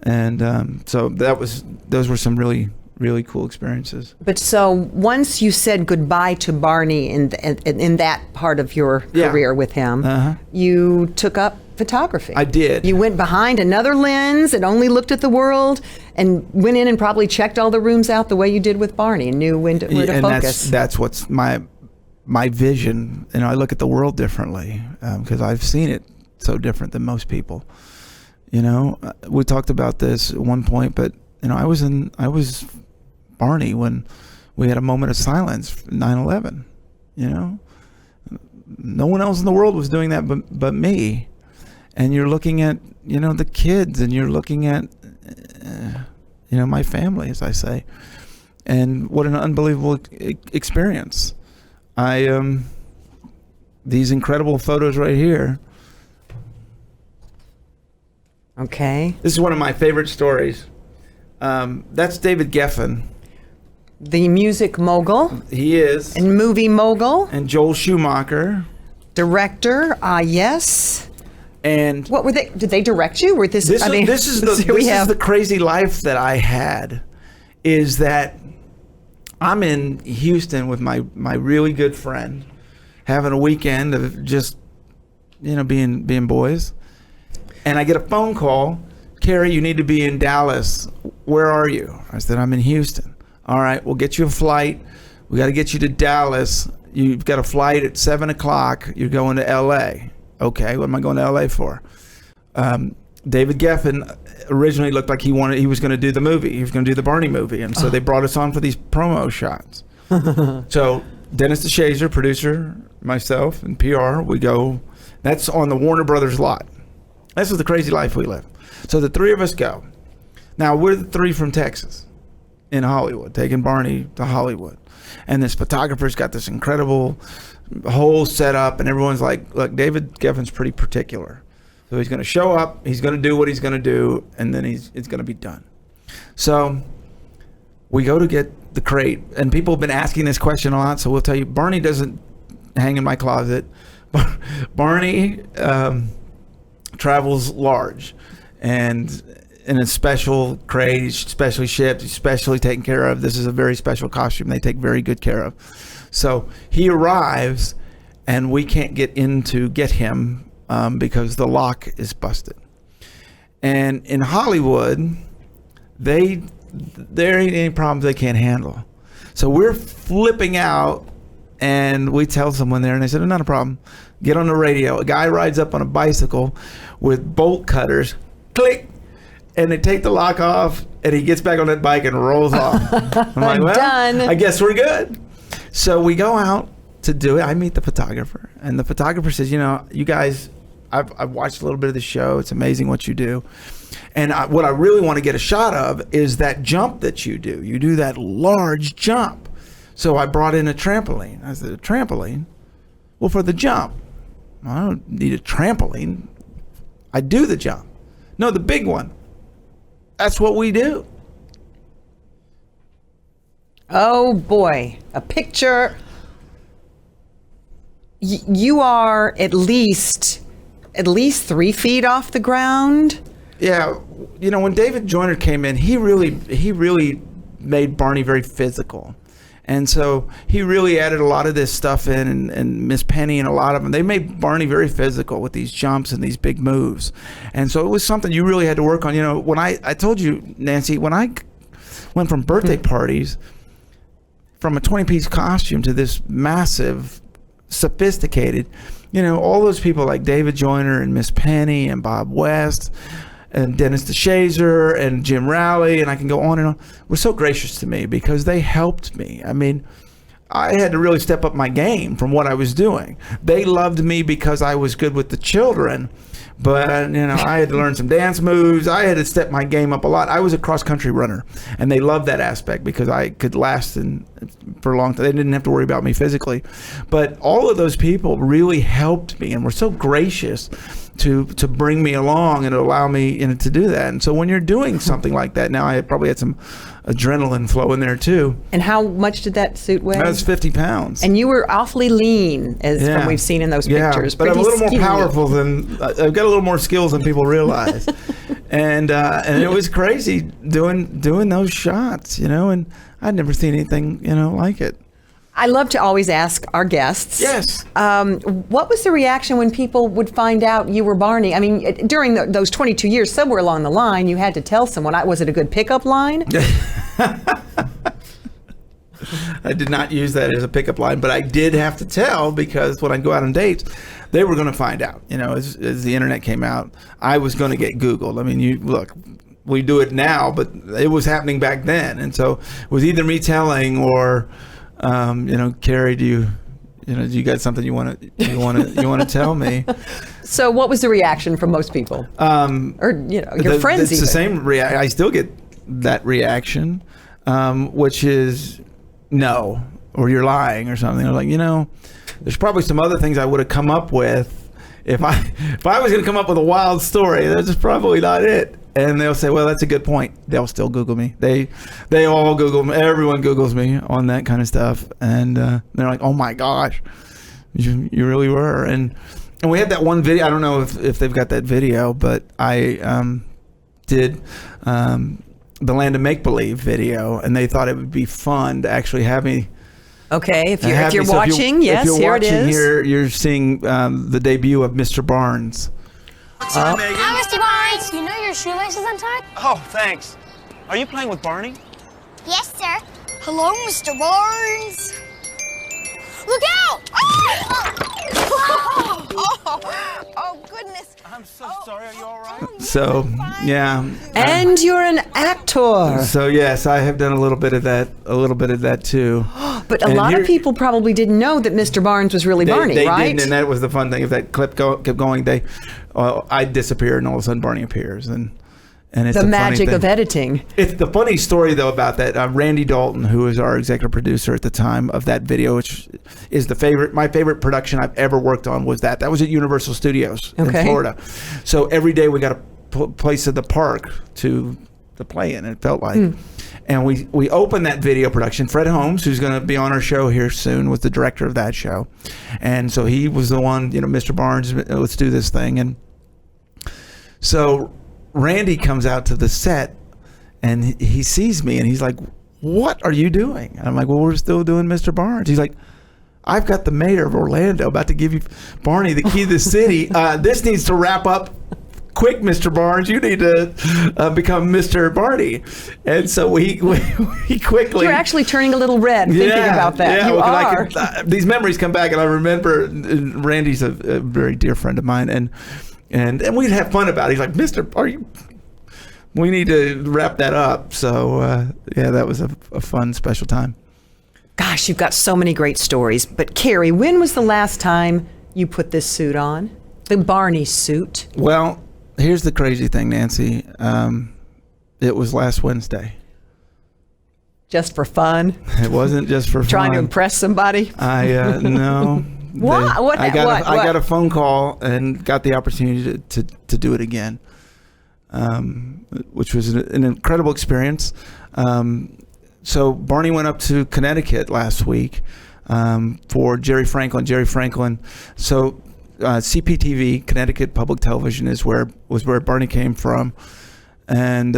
and so those were some really cool experiences. But so once you said goodbye to Barney in that part of your career with him, you took up photography. I did. You went behind another lens and only looked at the world and went in and probably checked all the rooms out the way you did with Barney and knew where to focus. That's what's my vision. I look at the world differently because I've seen it so different than most people. We talked about this at one point, but I was Barney when we had a moment of silence for 9/11. No one else in the world was doing that but me. And you're looking at the kids, and you're looking at my family, as I say, and what an unbelievable experience. These incredible photos right here. Okay. This is one of my favorite stories. That's David Geffen. The music mogul. He is. And movie mogul. And Joel Schumacher. Director. Yes. And what were they? Did they direct you? Or this is the crazy life that I had. Is that I'm in Houston with my really good friend, having a weekend of just being boys, and I get a phone call. Carey, you need to be in Dallas. Where are you? I said, I'm in Houston. All right, we'll get you a flight. We got to get you to Dallas. You've got a flight at 7 o'clock. You're going to L.A. Okay, what am I going to L.A. for? David Geffen originally looked like he was going to do the movie. He was going to do the Barney movie. And so they brought us on for these promo shots. So Dennis DeShazer, producer, myself, and PR, we go. That's on the Warner Brothers lot. This is the crazy life we live. So the three of us go. Now, we're the three from Texas in Hollywood, taking Barney to Hollywood. And this photographer's got this incredible whole setup, and everyone's like, look, David Geffen's pretty particular. So he's going to show up, he's going to do what he's going to do, and then it's going to be done. So we go to get the crate, and people have been asking this question a lot, so we'll tell you, Barney doesn't hang in my closet. Barney travels large, and in a special crate, he's specially shipped, he's specially taken care of. This is a very special costume they take very good care of. So he arrives, and we can't get in to get him because the lock is busted. And in Hollywood, there ain't any problems they can't handle. So we're flipping out, and we tell someone there, and they said, not a problem. Get on the radio. A guy rides up on a bicycle with bolt cutters, click, and they take the lock off, and he gets back on that bike and rolls off. I'm like, well, done. I guess we're good. So we go out to do it. I meet the photographer, and the photographer says, you guys, I've watched a little bit of the show. It's amazing what you do. And what I really want to get a shot of is that jump that you do. You do that large jump. So I brought in a trampoline. I said, a trampoline? Well, for the jump. I don't need a trampoline. I do the jump. No, the big one. That's what we do. Oh boy, a picture. You are at least 3 feet off the ground. Yeah, when David Joyner came in, he really made Barney very physical. And so he really added a lot of this stuff in, and Miss Penny and a lot of them. They made Barney very physical with these jumps and these big moves. And so it was something you really had to work on. When I told you, Nancy, when I went from birthday parties, from a 20-piece costume to this massive, sophisticated, all those people like David Joyner and Miss Penny and Bob West and Dennis DeShazer and Jim Rowley, and I can go on and on, were so gracious to me because they helped me. I mean, I had to really step up my game from what I was doing. They loved me because I was good with the children, but I had to learn some dance moves. I had to step my game up a lot. I was a cross-country runner, and they loved that aspect because I could last for a long time. They didn't have to worry about me physically. But all of those people really helped me and were so gracious to bring me along and to allow me to do that. And so when you're doing something like that, now I probably had some adrenaline flow in there too. And how much did that suit weigh? That was 50 pounds. And you were awfully lean, from we've seen in those pictures. But I'm a little more powerful I've got a little more skills than people realize. and it was crazy doing those shots, and I'd never seen anything, like it. I love to always ask our guests. Yes. What was the reaction when people would find out you were Barney? I mean, during those 22 years, somewhere along the line, you had to tell someone. Was it a good pickup line? I did not use that as a pickup line, but I did have to tell because when I go out on dates, they were going to find out. As the internet came out, I was going to get Googled. I mean, look, we do it now, but it was happening back then, and so it was either me telling or. Carey, do you got something you want to tell me? So what was the reaction from most people? Or your friends? It's the same reaction. I still get that reaction, which is no, or you're lying or something. They're like, there's probably some other things I would have come up with if I was going to come up with a wild story. That's probably not it. And they'll say, well, that's a good point. They'll still Google me. They all Google me. Everyone Googles me on that kind of stuff. And they're like, oh my gosh, you really were. And we had that one video. I don't know if they've got that video, but I did the Land of Make-Believe video, and they thought it would be fun to actually have me. Okay, if you're watching, yes, here it is. Here you're seeing the debut of Mr. Barnes. Hi, Mr. Barnes. You know you're shoelaces untied? Oh, thanks. Are you playing with Barney? Yes, sir. Hello, Mr. Barnes. Look out! Oh, goodness. I'm so sorry. Are you all right? So, yeah. And you're an actor. So yes, I have done a little bit of that too. But a And lot here- of people probably didn't know that Mr. Barnes was really Barney, they right? didn't, and that was the fun thing. If that clip kept going, I'd disappear, and all of a sudden Barney appears, and it's the a funny magic thing. of editing. It's the funny story though about that. Randy Dalton, who was our executive producer at the time of that video, which is my favorite production I've ever worked on, was that was at Universal Studios in Florida. So every day we got a place at the park to play in. It felt like. And we opened that video production. Fred Holmes, who's going to be on our show here soon, was the director of that show. And so he was the one, Mr. Barnes, let's do this thing. And so Randy comes out to the set and he sees me and he's like, "What are you doing?" And I'm like, "Well, we're still doing Mr. Barnes." He's like, "I've got the mayor of Orlando about to give you, Barney, the key to the city. This needs to wrap up quick, Mr. Barnes. You need to become Mr. Barney." And so we quickly. You're actually turning a little red thinking about that. Yeah, You are. these memories come back, and I remember Randy's a very dear friend of mine, and we'd have fun about it. He's like, "Mr. We need to wrap that up." So yeah, that was a fun, special time. Gosh, you've got so many great stories. But Carey, when was the last time you put this suit on? The Barney suit. Well, here's the crazy thing, Nancy. It was last Wednesday. Just for fun? It wasn't just for Trying to fun. impress somebody? No. What? I got a phone call and got the opportunity to do it again, which was an incredible experience. So Barney went up to Connecticut last week for Jerry Franklin. So CPTV, Connecticut Public Television, was where Barney came from. And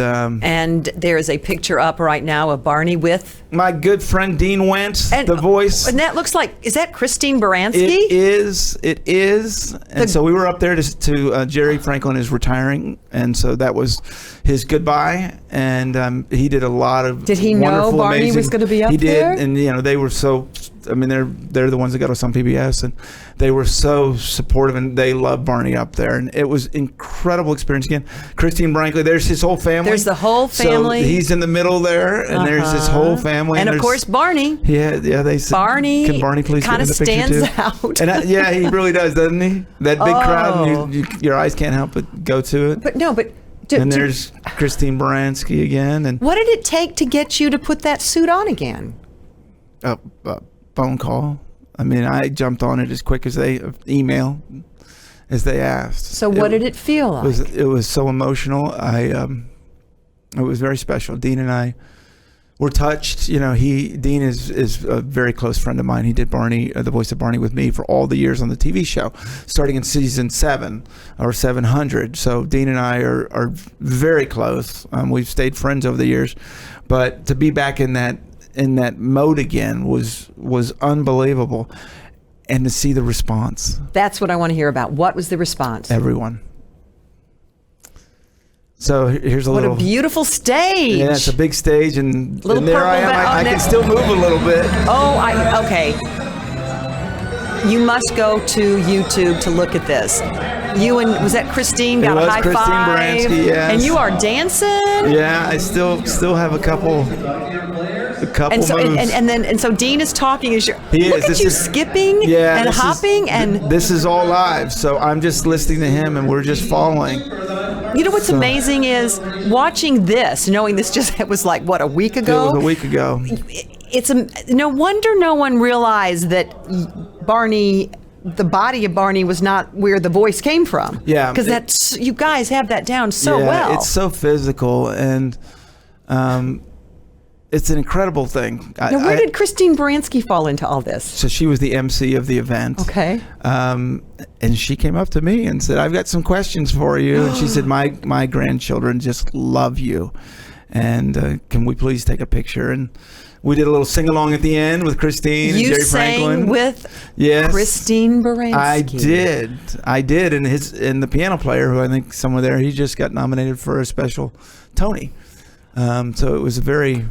there is a picture up right now of Barney with my good friend Dean Wentz, the voice. And that looks like, is that Christine Baranski? It is. And so we were up there to Jerry Franklin is retiring, and so that was his goodbye. And he did a lot of. Did he know Barney was going to be up there? He did, and they were so. I mean, they're the ones that got us on PBS, and they were so supportive, and they loved Barney up there, and it was incredible experience again. Christine Brinkley, there's his whole family. There's the whole family. So he's in the middle there, and there's his whole family, and of course Barney. Yeah. They said, Barney. Can Barney please kind of get in the picture stands too? out. And he really does, doesn't he? That big crowd, and your eyes can't help but go to it. And there's Christine Baranski again, and what did it take to get you to put that suit on again? A phone call. I mean, I jumped on it as quick as they asked. So what did it feel like? It was so emotional. It was very special. Dean and I were touched. Dean is a very close friend of mine. He did Barney, the voice of Barney, with me for all the years on the TV show, starting in season 7 or 700. So Dean and I are very close. We've stayed friends over the years, but to be back in that mode again was unbelievable, and to see the response. That's what I want to hear about. What was the response? Everyone. So here's a little. What a beautiful stage. Yeah, it's a big stage, and Little there I purple am. I can still move a little bit. Okay. You must go to YouTube to look at this. You and was that Christine got a high Christine five? Baranski, yes. And you are dancing. Yeah, I still have a couple And so moves. and so Dean is talking as you're. He is. Look at This you is- skipping Yeah, and this is- hopping and. this is all live, so I'm just listening to him, and we're just following. You know what's amazing is watching this, knowing this it was like what, a week ago. It was a week ago. It's no wonder no one realized that Barney, the body of Barney, was not where the voice came from. Yeah, because that's you guys have that down so Yeah, well. it's so physical, and it's an incredible thing. Now, where did Christine Baranski fall into all this? So she was the MC of the event. Okay. And she came up to me and said, "I've got some questions for you." And she said, "My grandchildren just love you." and can we please take a picture? And we did a little sing-along at the end with Christine and Jerry Franklin. You sang with Christine Baranski. I did, and the piano player, who I think somewhere there, he just got nominated for a special Tony. So it was a very,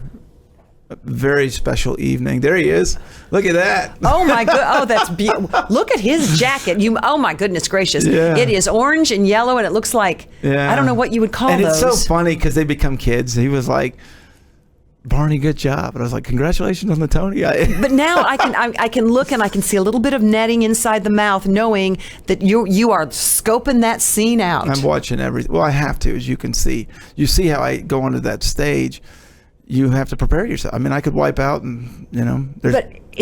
very special evening. There he is. Look at that. Oh my god! Oh, that's beautiful. Look at his jacket. Oh my goodness gracious! Yeah. It is orange and yellow, and it looks like I don't know what you would call and those. And it's so funny because they become kids. He was like, Barney, good job. And I was like, congratulations on the Tony. But now I can look and I can see a little bit of netting inside the mouth, knowing that you are scoping that scene out. I'm watching everything. Well, I have to, as you can see. You see how I go onto that stage. You have to prepare yourself. I mean, I could wipe out, and there's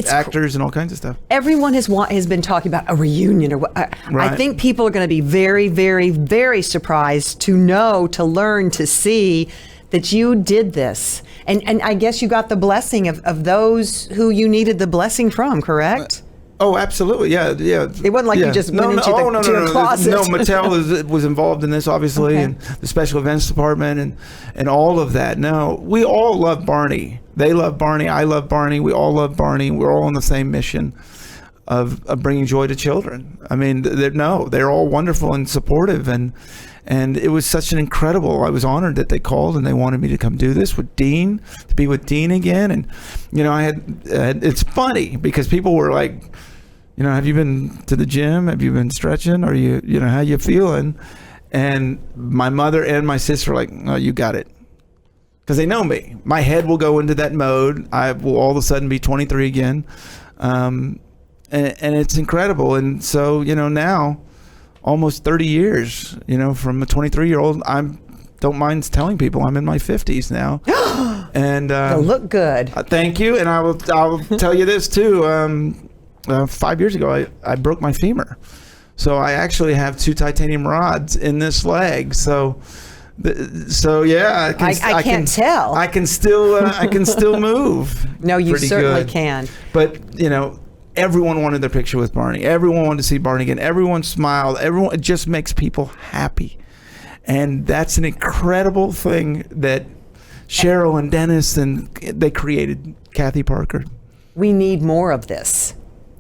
actors and all kinds of stuff. Everyone has been talking about a reunion, or what. Right. I think people are going to be very, very, very surprised to learn, to see that you did this. And I guess you got the blessing of those who you needed the blessing from, correct? Oh, absolutely. Yeah. It wasn't like you just went into the closet. No, Mattel was involved in this, obviously, and the special events department and all of that. No, we all love Barney. They love Barney. I love Barney. We all love Barney. We're all on the same mission of bringing joy to children. I mean, they're all wonderful and supportive, and it was such an incredible. I was honored that they called and they wanted me to come do this with Dean, to be with Dean again. And I had it's funny because people were like, have you been to the gym? Have you been stretching? Are you how you feeling? And my mother and my sister were like, oh, you got it. Because they know me. My head will go into that mode. I will all of a sudden be 23 again. And it's incredible. And so, now, almost 30 years, from a 23-year-old, I don't mind telling people I'm in my 50s now. And you look good. Thank you. And I will tell you this, too. 5 years ago, I broke my femur. So I actually have 2 titanium rods in this leg. So yeah, I can't tell. I can still move. No, you certainly good. Can. But everyone wanted their picture with Barney. Everyone wanted to see Barney again. Everyone smiled. It just makes people happy, and that's an incredible thing that Cheryl and Dennis they created. Kathy Parker. We need more of this.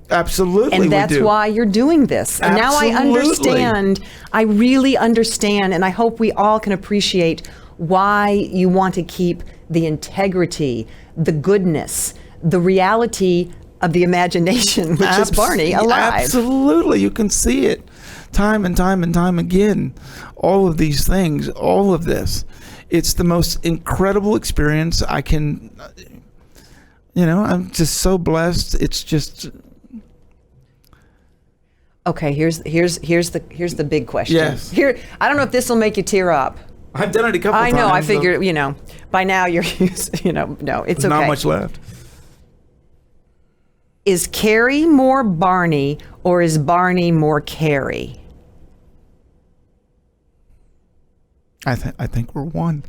Absolutely, and that's why you're doing this. And Absolutely. Now I understand. I really understand, and I hope we all can appreciate why you want to keep the integrity, the goodness, the reality of the imagination, which is Barney, alive. Absolutely, you can see it time and time and time again. All of these things, all of this. It's the most incredible experience I can. I'm just so blessed. It's just. Okay, here's the big question. Yes. Here, I don't know if this will make you tear up. I've done it a couple times. I know. I figured, so. By now you're used. No, it's okay. Not much left. Is Carey more Barney, or is Barney more Carey? I think we're one.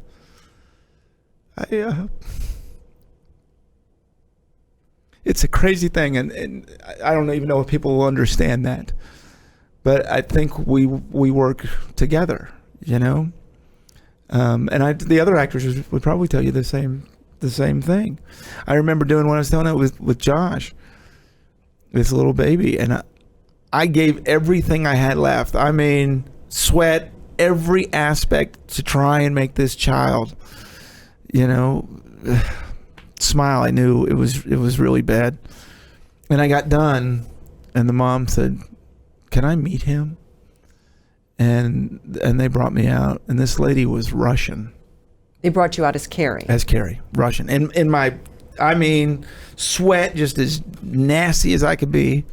It's a crazy thing, and I don't even know if people will understand that. But I think we work together, And the other actors would probably tell you the same thing. I remember doing what I was telling it with Josh, this little baby, and I gave everything I had left. I mean, sweat, every aspect to try and make this child, smile. I knew it was really bad, and I got done, and the mom said, "Can I meet him?" And they brought me out, and this lady was Russian. They brought you out as Carey. As Carey, Russian, and in my, sweat just as nasty as I could be,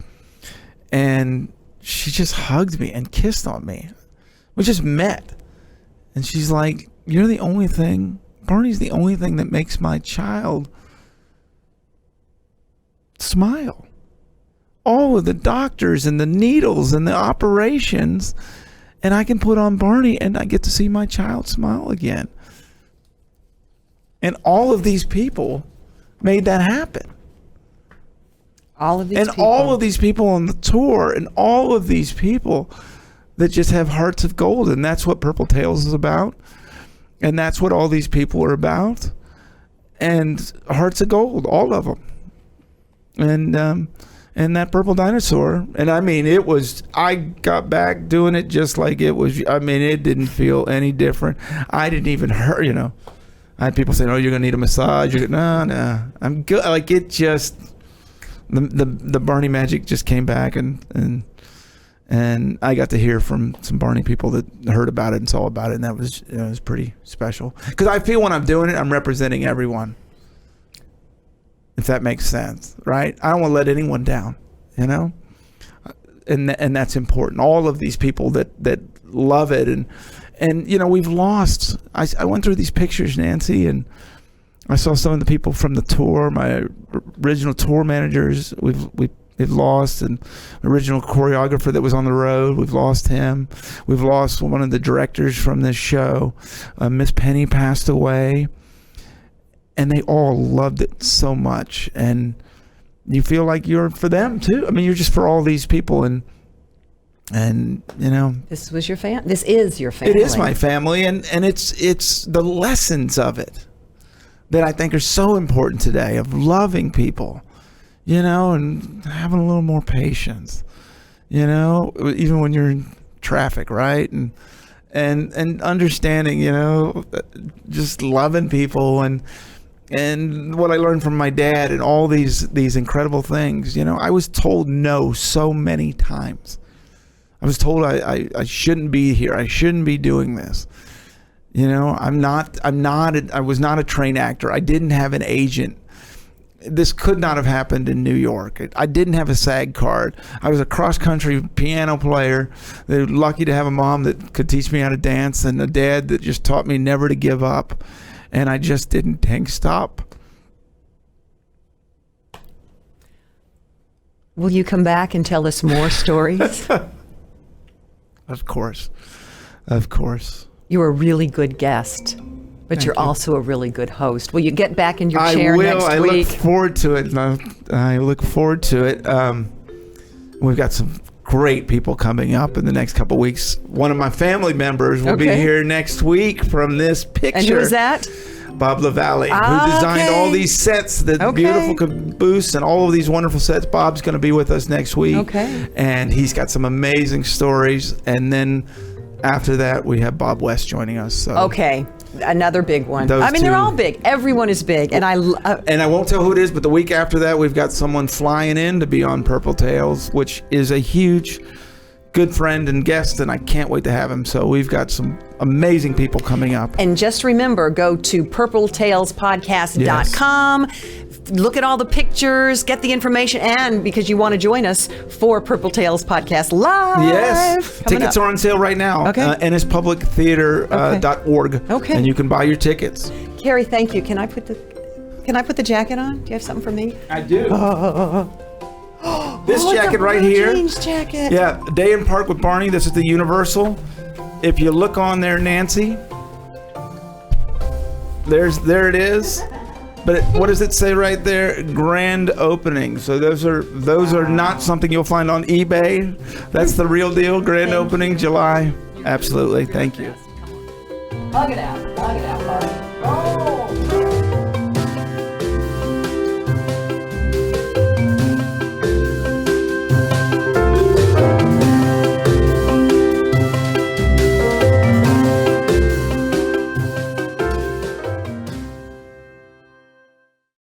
and she just hugged me and kissed on me. We just met, and she's like, "You're the only thing." Barney's the only thing that makes my child smile. All of the doctors and the needles and the operations, and I can put on Barney and I get to see my child smile again. And all of these people made that happen. All of these people. All of these people on the tour, and all of these people that just have hearts of gold, and that's what Purple Tales is about. And that's what all these people are about. And hearts of gold, all of them. And that purple dinosaur. And I mean, I got back doing it just like it was. I mean, it didn't feel any different. I didn't even hurt, I had people saying, "Oh, you're gonna need a massage." No, I'm good. Like, it just, the Barney magic just came back, and I got to hear from some Barney people that heard about it and saw about it, and that was, it was pretty special. Because I feel when I'm doing it, I'm representing everyone. If that makes sense, right? I don't want to let anyone down, and that's important. All of these people that love it, and we've lost. I went through these pictures, Nancy, and I saw some of the people from the tour. My original tour managers, we've lost, and the original choreographer that was on the road, we've lost him. We've lost one of the directors from this show. Miss Penny passed away. And they all loved it so much, and you feel like you're for them too. I mean, you're just for all these people, and this was your This is your family. It is my family, and it's the lessons of it that I think are so important today, of loving people, and having a little more patience, even when you're in traffic, right? And understanding, just loving people, and what I learned from my dad, and all these incredible things. I was told no so many times. I was told I shouldn't be here. I shouldn't be doing this. I was not a trained actor. I didn't have an agent. This could not have happened in New York. I didn't have a SAG card. I was a cross-country piano player. They were lucky to have a mom that could teach me how to dance, and a dad that just taught me never to give up. And I just didn't stop. Will you come back and tell us more stories? Of course. You're a really good guest, but you're also a really good host. Will you get back in your chair next week? I look forward to it. I look forward to it. We've got some great people coming up in the next couple of weeks. One of my family members will be here next week from this picture. And who is that? Bob LaValle, who designed all these sets, the beautiful caboose and all of these wonderful sets. Bob's going to be with us next week. Okay. And he's got some amazing stories. And then after that, we have Bob West joining us. So. Okay. Another big one. Those they're two. all big. Everyone is big. And I won't tell who it is, but the week after that, we've got someone flying in to be on Purple Tales, which is a huge good friend and guest, and I can't wait to have him. So we've got some amazing people coming up. And just remember, go to purpletalespodcast.com. Look at all the pictures, get the information, and because you want to join us for Purple Tales Podcast Live. Yes. Tickets are on sale right now. Okay. ennispublictheater.org. Okay. And you can buy your tickets. Carey, thank you. Can I put the jacket on? Do you have something for me? I do. This jacket right here. Jeans jacket. Yeah, Day in Park with Barney. This is the Universal. If you look on there, Nancy, there it is. But what does it say right there? Grand opening. So those are not something you'll find on eBay. That's the real deal. Grand opening, July. Absolutely. Thank you. Hug it out, Barney.